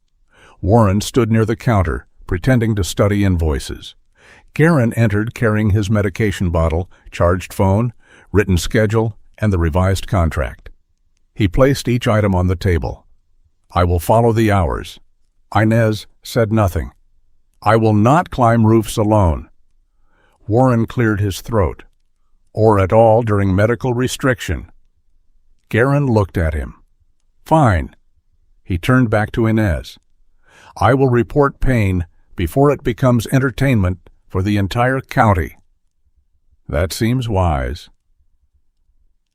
Warren stood near the counter, pretending to study invoices. Garran entered carrying his medication bottle, charged phone, written schedule, and the revised contract. He placed each item on the table. I will follow the hours. Inez said nothing. I will not climb roofs alone. Warren cleared his throat. Or at all during medical restriction. Garran looked at him. Fine. He turned back to Inez. I will report pain before it becomes entertainment for the entire county. That seems wise.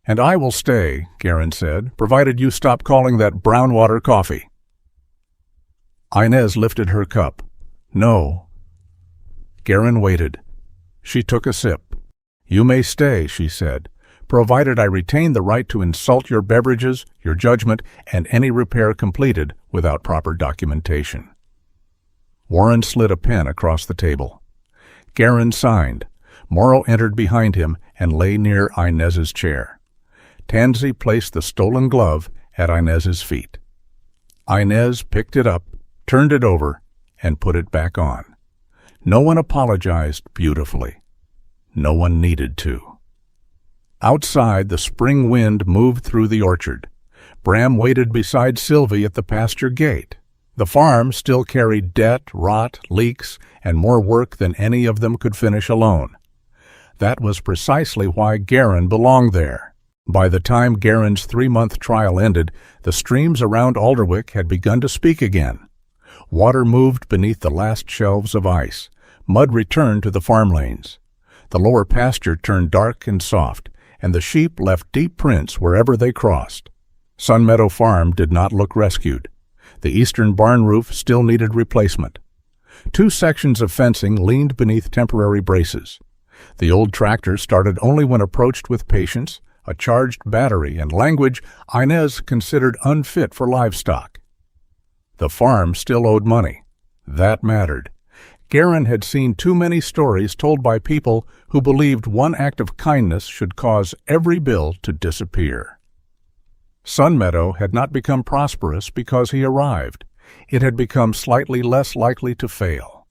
And I will stay, Garran said, provided you stop calling that brown water coffee. Inez lifted her cup. No. Garran waited. She took a sip. You may stay, she said, provided I retain the right to insult your beverages, your judgment, and any repair completed without proper documentation. Warren slid a pen across the table. Garran signed. Morrow entered behind him and lay near Inez's chair. Tansy placed the stolen glove at Inez's feet. Inez picked it up, turned it over, and put it back on. No one apologized beautifully. No one needed to. Outside, the spring wind moved through the orchard. Bram waited beside Sylvie at the pasture gate. The farm still carried debt, rot, leaks, and more work than any of them could finish alone. That was precisely why Garran belonged there. By the time Garran's 3-month trial ended, the streams around Alderwick had begun to speak again. Water moved beneath the last shelves of ice. Mud returned to the farm lanes. The lower pasture turned dark and soft, and the sheep left deep prints wherever they crossed. Sunmeadow Farm did not look rescued. The eastern barn roof still needed replacement. 2 sections of fencing leaned beneath temporary braces. The old tractor started only when approached with patience, a charged battery, and language Inez considered unfit for livestock. The farm still owed money. That mattered. Garran had seen too many stories told by people who believed one act of kindness should cause every bill to disappear. Sunmeadow had not become prosperous because he arrived. It had become slightly less likely to fail.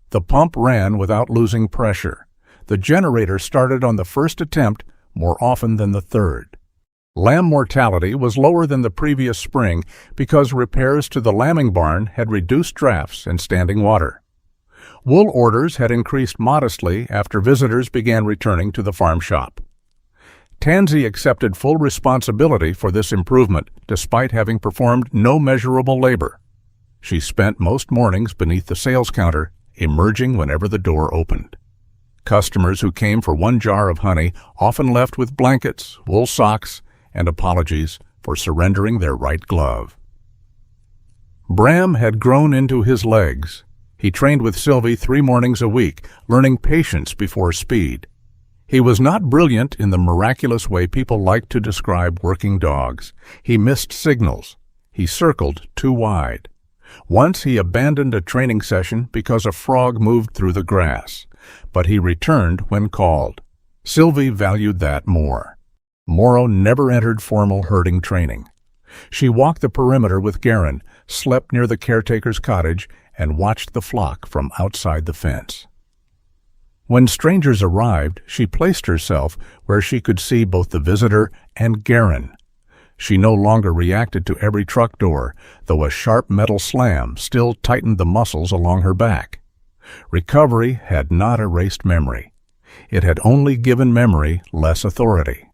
The pump ran without losing pressure. The generator started on the first attempt more often than the third. Lamb mortality was lower than the previous spring because repairs to the lambing barn had reduced drafts and standing water. Wool orders had increased modestly after visitors began returning to the farm shop. Tansy accepted full responsibility for this improvement despite having performed no measurable labor. She spent most mornings beneath the sales counter, emerging whenever the door opened. Customers who came for 1 jar of honey often left with blankets, wool socks, and apologies for surrendering their right glove. Bram had grown into his legs. He trained with Sylvie 3 mornings a week, learning patience before speed. He was not brilliant in the miraculous way people like to describe working dogs. He missed signals. He circled too wide. Once he abandoned a training session because a frog moved through the grass, but he returned when called. Sylvie valued that more. Morrow never entered formal herding training. She walked the perimeter with Garran, slept near the caretaker's cottage, and watched the flock from outside the fence. When strangers arrived, she placed herself where she could see both the visitor and Garran. She no longer reacted to every truck door, though a sharp metal slam still tightened the muscles along her back. Recovery had not erased memory. It had only given memory less authority.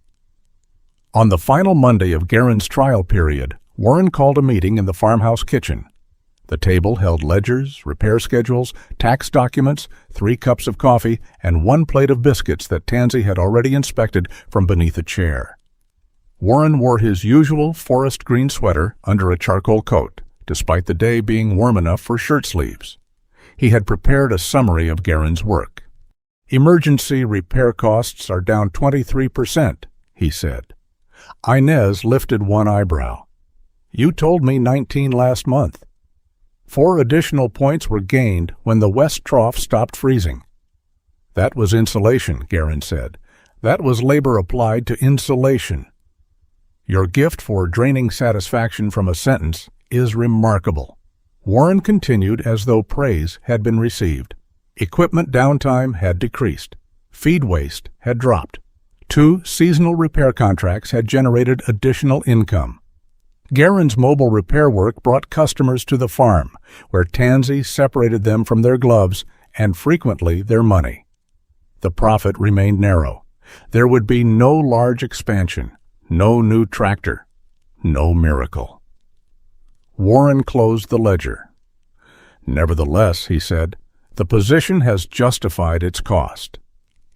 On the final Monday of Garran's trial period, Warren called a meeting in the farmhouse kitchen. The table held ledgers, repair schedules, tax documents, 3 cups of coffee, and 1 plate of biscuits that Tansy had already inspected from beneath a chair. Warren wore his usual forest green sweater under a charcoal coat, despite the day being warm enough for shirt sleeves. He had prepared a summary of Garran's work. "Emergency repair costs are down 23%, he said. Inez lifted one eyebrow. "You told me 19 last month." 4 additional points were gained when the west trough stopped freezing. "That was insulation," Garran said. "That was labor applied to insulation." "Your gift for draining satisfaction from a sentence is remarkable." Warren continued as though praise had been received. Equipment downtime had decreased. Feed waste had dropped. 2 seasonal repair contracts had generated additional income. Garran's mobile repair work brought customers to the farm, where Tansy separated them from their gloves and frequently their money. The profit remained narrow. There would be no large expansion, no new tractor, no miracle. Warren closed the ledger. "Nevertheless," he said, "the position has justified its cost."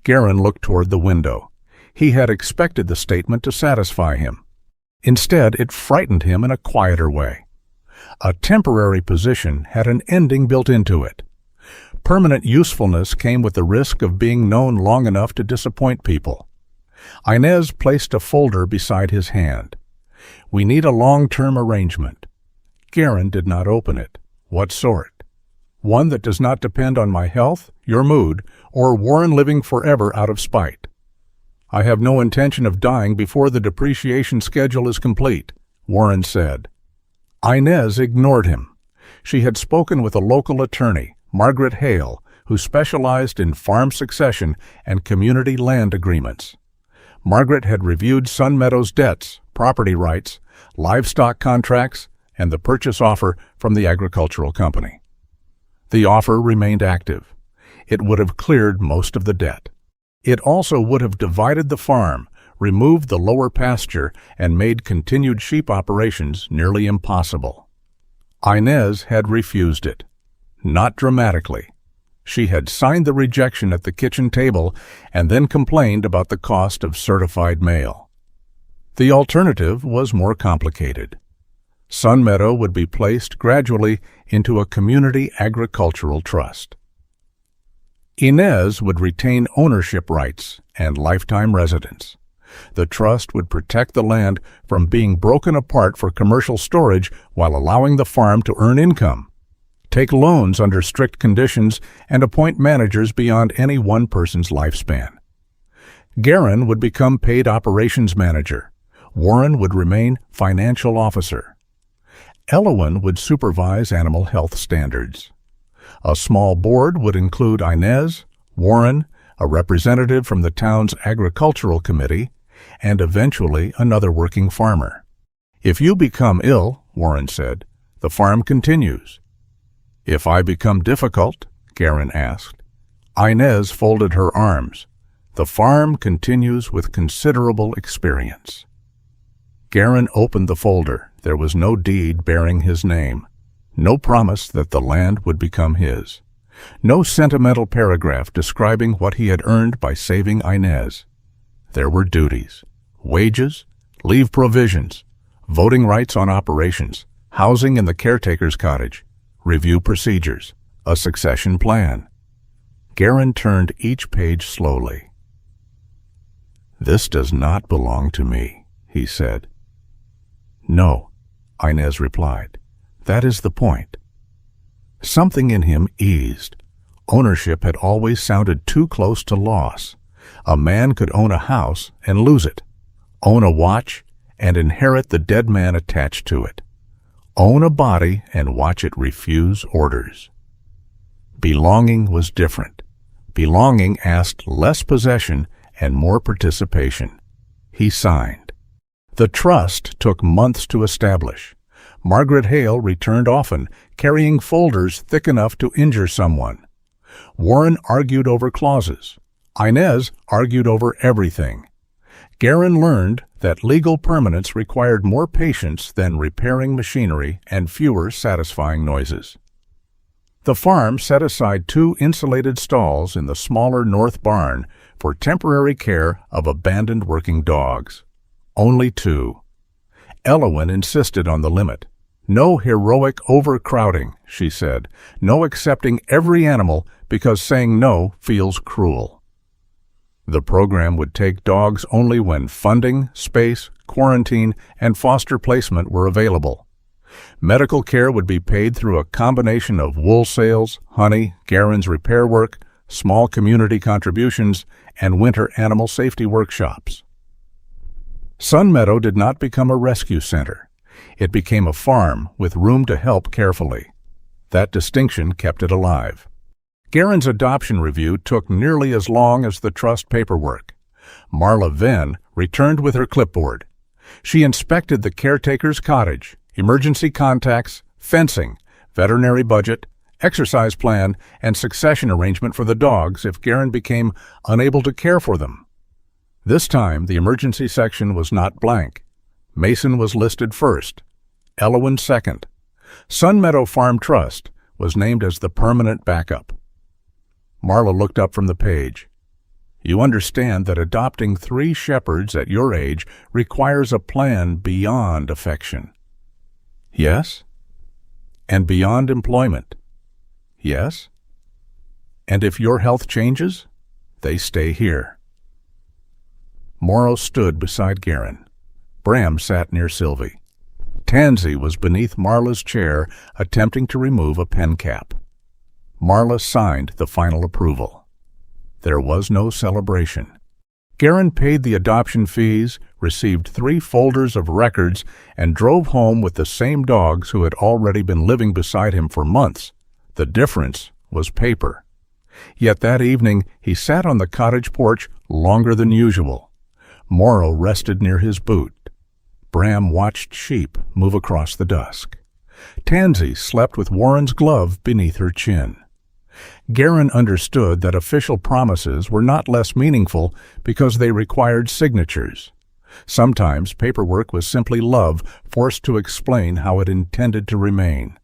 Garran looked toward the window. He had expected the statement to satisfy him. Instead, it frightened him in a quieter way. A temporary position had an ending built into it. Permanent usefulness came with the risk of being known long enough to disappoint people. Inez placed a folder beside his hand. "We need a long-term arrangement." Garran did not open it. "What sort?" "One that does not depend on my health, your mood, or Warren living forever out of spite." "I have no intention of dying before the depreciation schedule is complete," Warren said. Inez ignored him. She had spoken with a local attorney, Margaret Hale, who specialized in farm succession and community land agreements. Margaret had reviewed Sunmeadow's debts, property rights, livestock contracts, and the purchase offer from the agricultural company. The offer remained active. It would have cleared most of the debt. It also would have divided the farm, removed the lower pasture, and made continued sheep operations nearly impossible. Inez had refused it. Not dramatically. She had signed the rejection at the kitchen table and then complained about the cost of certified mail. The alternative was more complicated. Sunmeadow would be placed gradually into a community agricultural trust. Inez would retain ownership rights and lifetime residence. The trust would protect the land from being broken apart for commercial storage while allowing the farm to earn income, take loans under strict conditions, and appoint managers beyond any one person's lifespan. Garran would become paid operations manager. Warren would remain financial officer. Elowen would supervise animal health standards. A small board would include Inez, Warren, a representative from the town's agricultural committee, and eventually another working farmer. "If you become ill," Warren said, "the farm continues." "If I become difficult?" Garran asked. Inez folded her arms. "The farm continues with considerable experience." Garran opened the folder. There was no deed bearing his name. No promise that the land would become his. No sentimental paragraph describing what he had earned by saving Inez. There were duties, wages, leave provisions, voting rights on operations, housing in the caretaker's cottage, review procedures, a succession plan. Garran turned each page slowly. "This does not belong to me," he said. "No," Inez replied. "That is the point." Something in him eased. Ownership had always sounded too close to loss. A man could own a house and lose it, own a watch and inherit the dead man attached to it, own a body and watch it refuse orders. Belonging was different. Belonging asked less possession and more participation. He signed. The trust took months to establish. Margaret Hale returned often, carrying folders thick enough to injure someone. Warren argued over clauses. Inez argued over everything. Garran learned that legal permanence required more patience than repairing machinery and fewer satisfying noises. The farm set aside 2 insulated stalls in the smaller north barn for temporary care of abandoned working dogs. Only 2. Elowyn insisted on the limit. "No heroic overcrowding," she said. "No accepting every animal because saying no feels cruel." The program would take dogs only when funding, space, quarantine, and foster placement were available. Medical care would be paid through a combination of wool sales, honey, Garran's repair work, small community contributions, and winter animal safety workshops. Sunmeadow did not become a rescue center. It became a farm with room to help carefully. That distinction kept it alive. Garran's adoption review took nearly as long as the trust paperwork. Marla Venn returned with her clipboard. She inspected the caretaker's cottage, emergency contacts, fencing, veterinary budget, exercise plan, and succession arrangement for the dogs if Garran became unable to care for them. This time, the emergency section was not blank. Mason was listed first, Elowyn second. Sunmeadow Farm Trust was named as the permanent backup. Marla looked up from the page. "You understand that adopting 3 shepherds at your age requires a plan beyond affection." "Yes." "And beyond employment." "Yes." "And if your health changes, they stay here." Morrow stood beside Garran. Bram sat near Sylvie. Tansy was beneath Marla's chair, attempting to remove a pen cap. Marla signed the final approval. There was no celebration. Garran paid the adoption fees, received 3 folders of records, and drove home with the same dogs who had already been living beside him for months. The difference was paper. Yet that evening he sat on the cottage porch longer than usual. Morrow rested near his boot. Bram watched sheep move across the dusk. Tansy slept with Warren's glove beneath her chin. Garran understood that official promises were not less meaningful because they required signatures. Sometimes paperwork was simply love forced to explain how it intended to remain.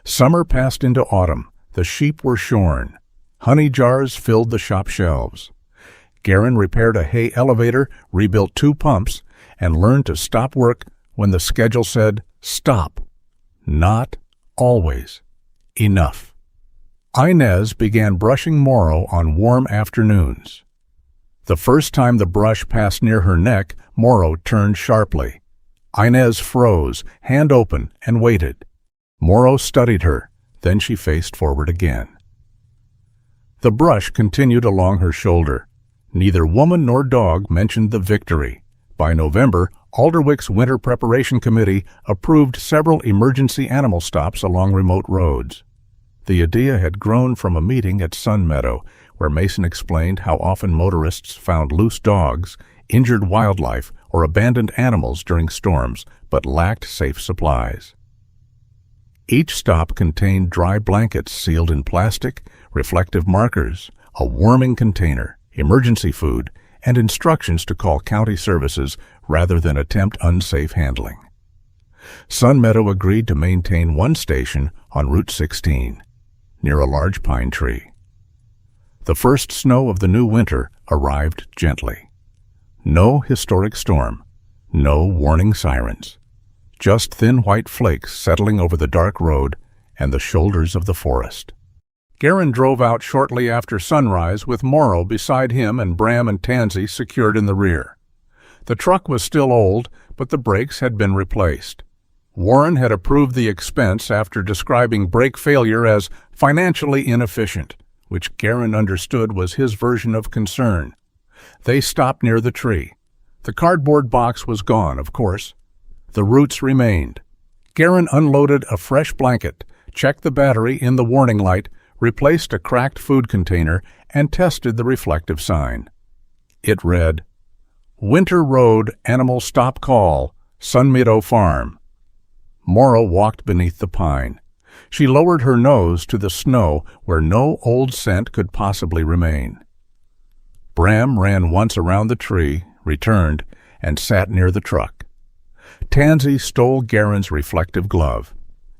Summer passed into autumn. The sheep were shorn. Honey jars filled the shop shelves. Garran repaired a hay elevator, rebuilt 2 pumps, and learned to stop work when the schedule said, "Stop." Not always. Enough. Inez began brushing Morrow on warm afternoons. The first time the brush passed near her neck, Morrow turned sharply. Inez froze, hand open, and waited. Morrow studied her, then she faced forward again. The brush continued along her shoulder. Neither woman nor dog mentioned the victory. By November, Alderwick's Winter Preparation Committee approved several emergency animal stops along remote roads. The idea had grown from a meeting at Sunmeadow, where Mason explained how often motorists found loose dogs, injured wildlife, or abandoned animals during storms, but lacked safe supplies. Each stop contained dry blankets sealed in plastic, reflective markers, a warming container, emergency food, and instructions to call county services rather than attempt unsafe handling. Sunmeadow agreed to maintain 1 station on Route 16, near a large pine tree. The first snow of the new winter arrived gently. No historic storm, No warning sirens. Just thin white flakes settling over the dark road and the shoulders of the forest. Garran drove out shortly after sunrise with Morrow beside him and Bram and Tansy secured in the rear. The truck was still old, but the brakes had been replaced. Warren had approved the expense after describing brake failure as financially inefficient, which Garran understood was his version of concern. They stopped near the tree. The cardboard box was gone, of course. The roots remained. Garran unloaded a fresh blanket, checked the battery in the warning light, replaced a cracked food container, and tested the reflective sign. It read, "Winter Road Animal Stop Call, Sunmeadow Farm." Morrow walked beneath the pine. She lowered her nose to the snow where no old scent could possibly remain. Bram ran once around the tree, returned, and sat near the truck. Tansy stole Garran's reflective glove.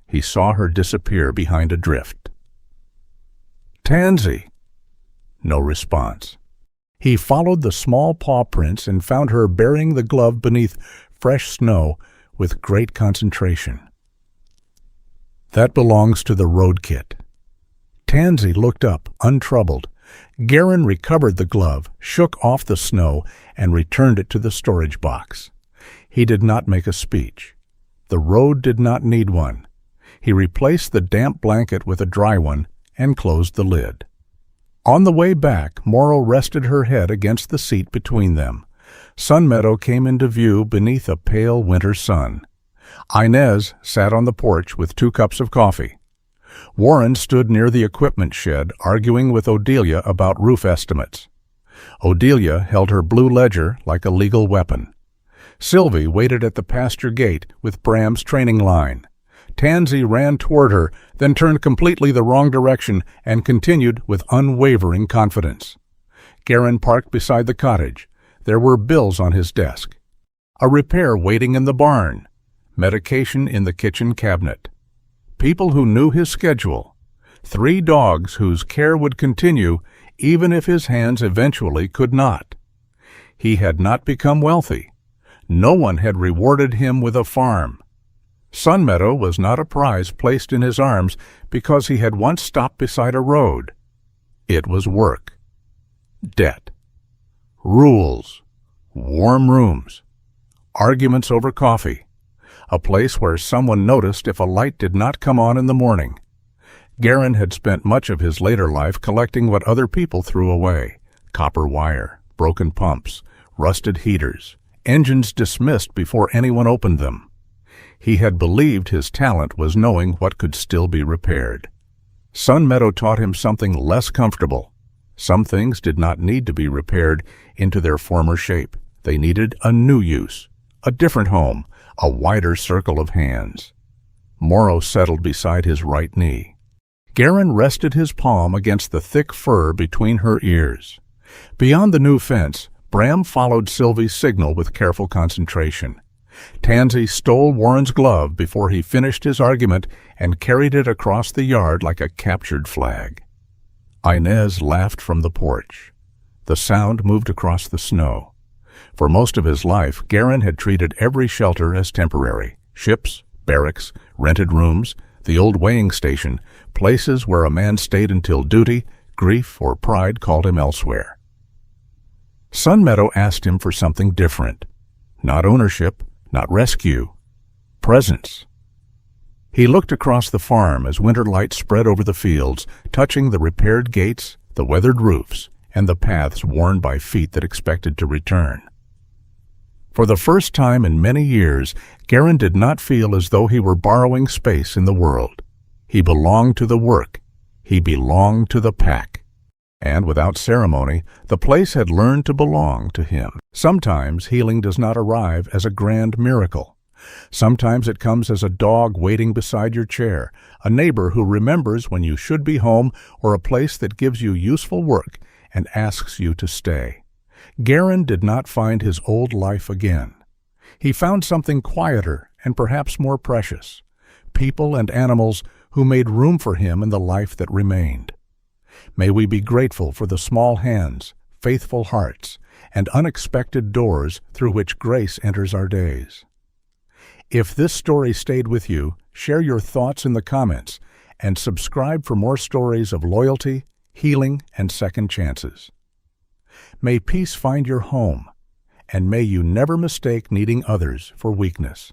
He saw her disappear behind a drift. "Tansy!" No response. He followed the small paw prints and found her burying the glove beneath fresh snow with great concentration. "That belongs to the road kit." Tansy looked up, untroubled. Garran recovered the glove, shook off the snow, and returned it to the storage box. He did not make a speech. The road did not need one. He replaced the damp blanket with a dry one and closed the lid. On the way back, Morrow rested her head against the seat between them. Sunmeadow came into view beneath a pale winter sun. Inez sat on the porch with 2 cups of coffee. Warren stood near the equipment shed, arguing with Odelia about roof estimates. Odelia held her blue ledger like a legal weapon. Sylvie waited at the pasture gate with Bram's training line. Tansy ran toward her, then turned completely the wrong direction and continued with unwavering confidence. Garran parked beside the cottage. There were bills on his desk. A repair waiting in the barn. Medication in the kitchen cabinet. People who knew his schedule. 3 dogs whose care would continue even if his hands eventually could not. He had not become wealthy. No one had rewarded him with a farm. Sunmeadow was not a prize placed in his arms because he had once stopped beside a road. It was work. Debt. Rules. Warm rooms. Arguments over coffee. A place where someone noticed if a light did not come on in the morning. Garran had spent much of his later life collecting what other people threw away. Copper wire, broken pumps, rusted heaters, engines dismissed before anyone opened them. He had believed his talent was knowing what could still be repaired. Sunmeadow taught him something less comfortable. Some things did not need to be repaired into their former shape. They needed a new use, a different home, a wider circle of hands. Morrow settled beside his right knee. Garran rested his palm against the thick fur between her ears. Beyond the new fence, Bram followed Sylvie's signal with careful concentration. Tansy stole Warren's glove before he finished his argument and carried it across the yard like a captured flag. Inez laughed from the porch. The sound moved across the snow. For most of his life, Garran had treated every shelter as temporary. Ships, barracks, rented rooms, the old weighing station, places where a man stayed until duty, grief, or pride called him elsewhere. Sunmeadow asked him for something different. Not ownership, not rescue. Presence. He looked across the farm as winter light spread over the fields, touching the repaired gates, the weathered roofs, and the paths worn by feet that expected to return. For the first time in many years, Garran did not feel as though he were borrowing space in the world. He belonged to the work. He belonged to the pack. And without ceremony, the place had learned to belong to him. Sometimes healing does not arrive as a grand miracle. Sometimes it comes as a dog waiting beside your chair, a neighbor who remembers when you should be home, or a place that gives you useful work and asks you to stay. Garran did not find his old life again. He found something quieter and perhaps more precious, people and animals who made room for him in the life that remained. May we be grateful for the small hands, faithful hearts, and unexpected doors through which grace enters our days. If this story stayed with you, share your thoughts in the comments and subscribe for more stories of loyalty, healing, and second chances. May peace find your home, and may you never mistake needing others for weakness.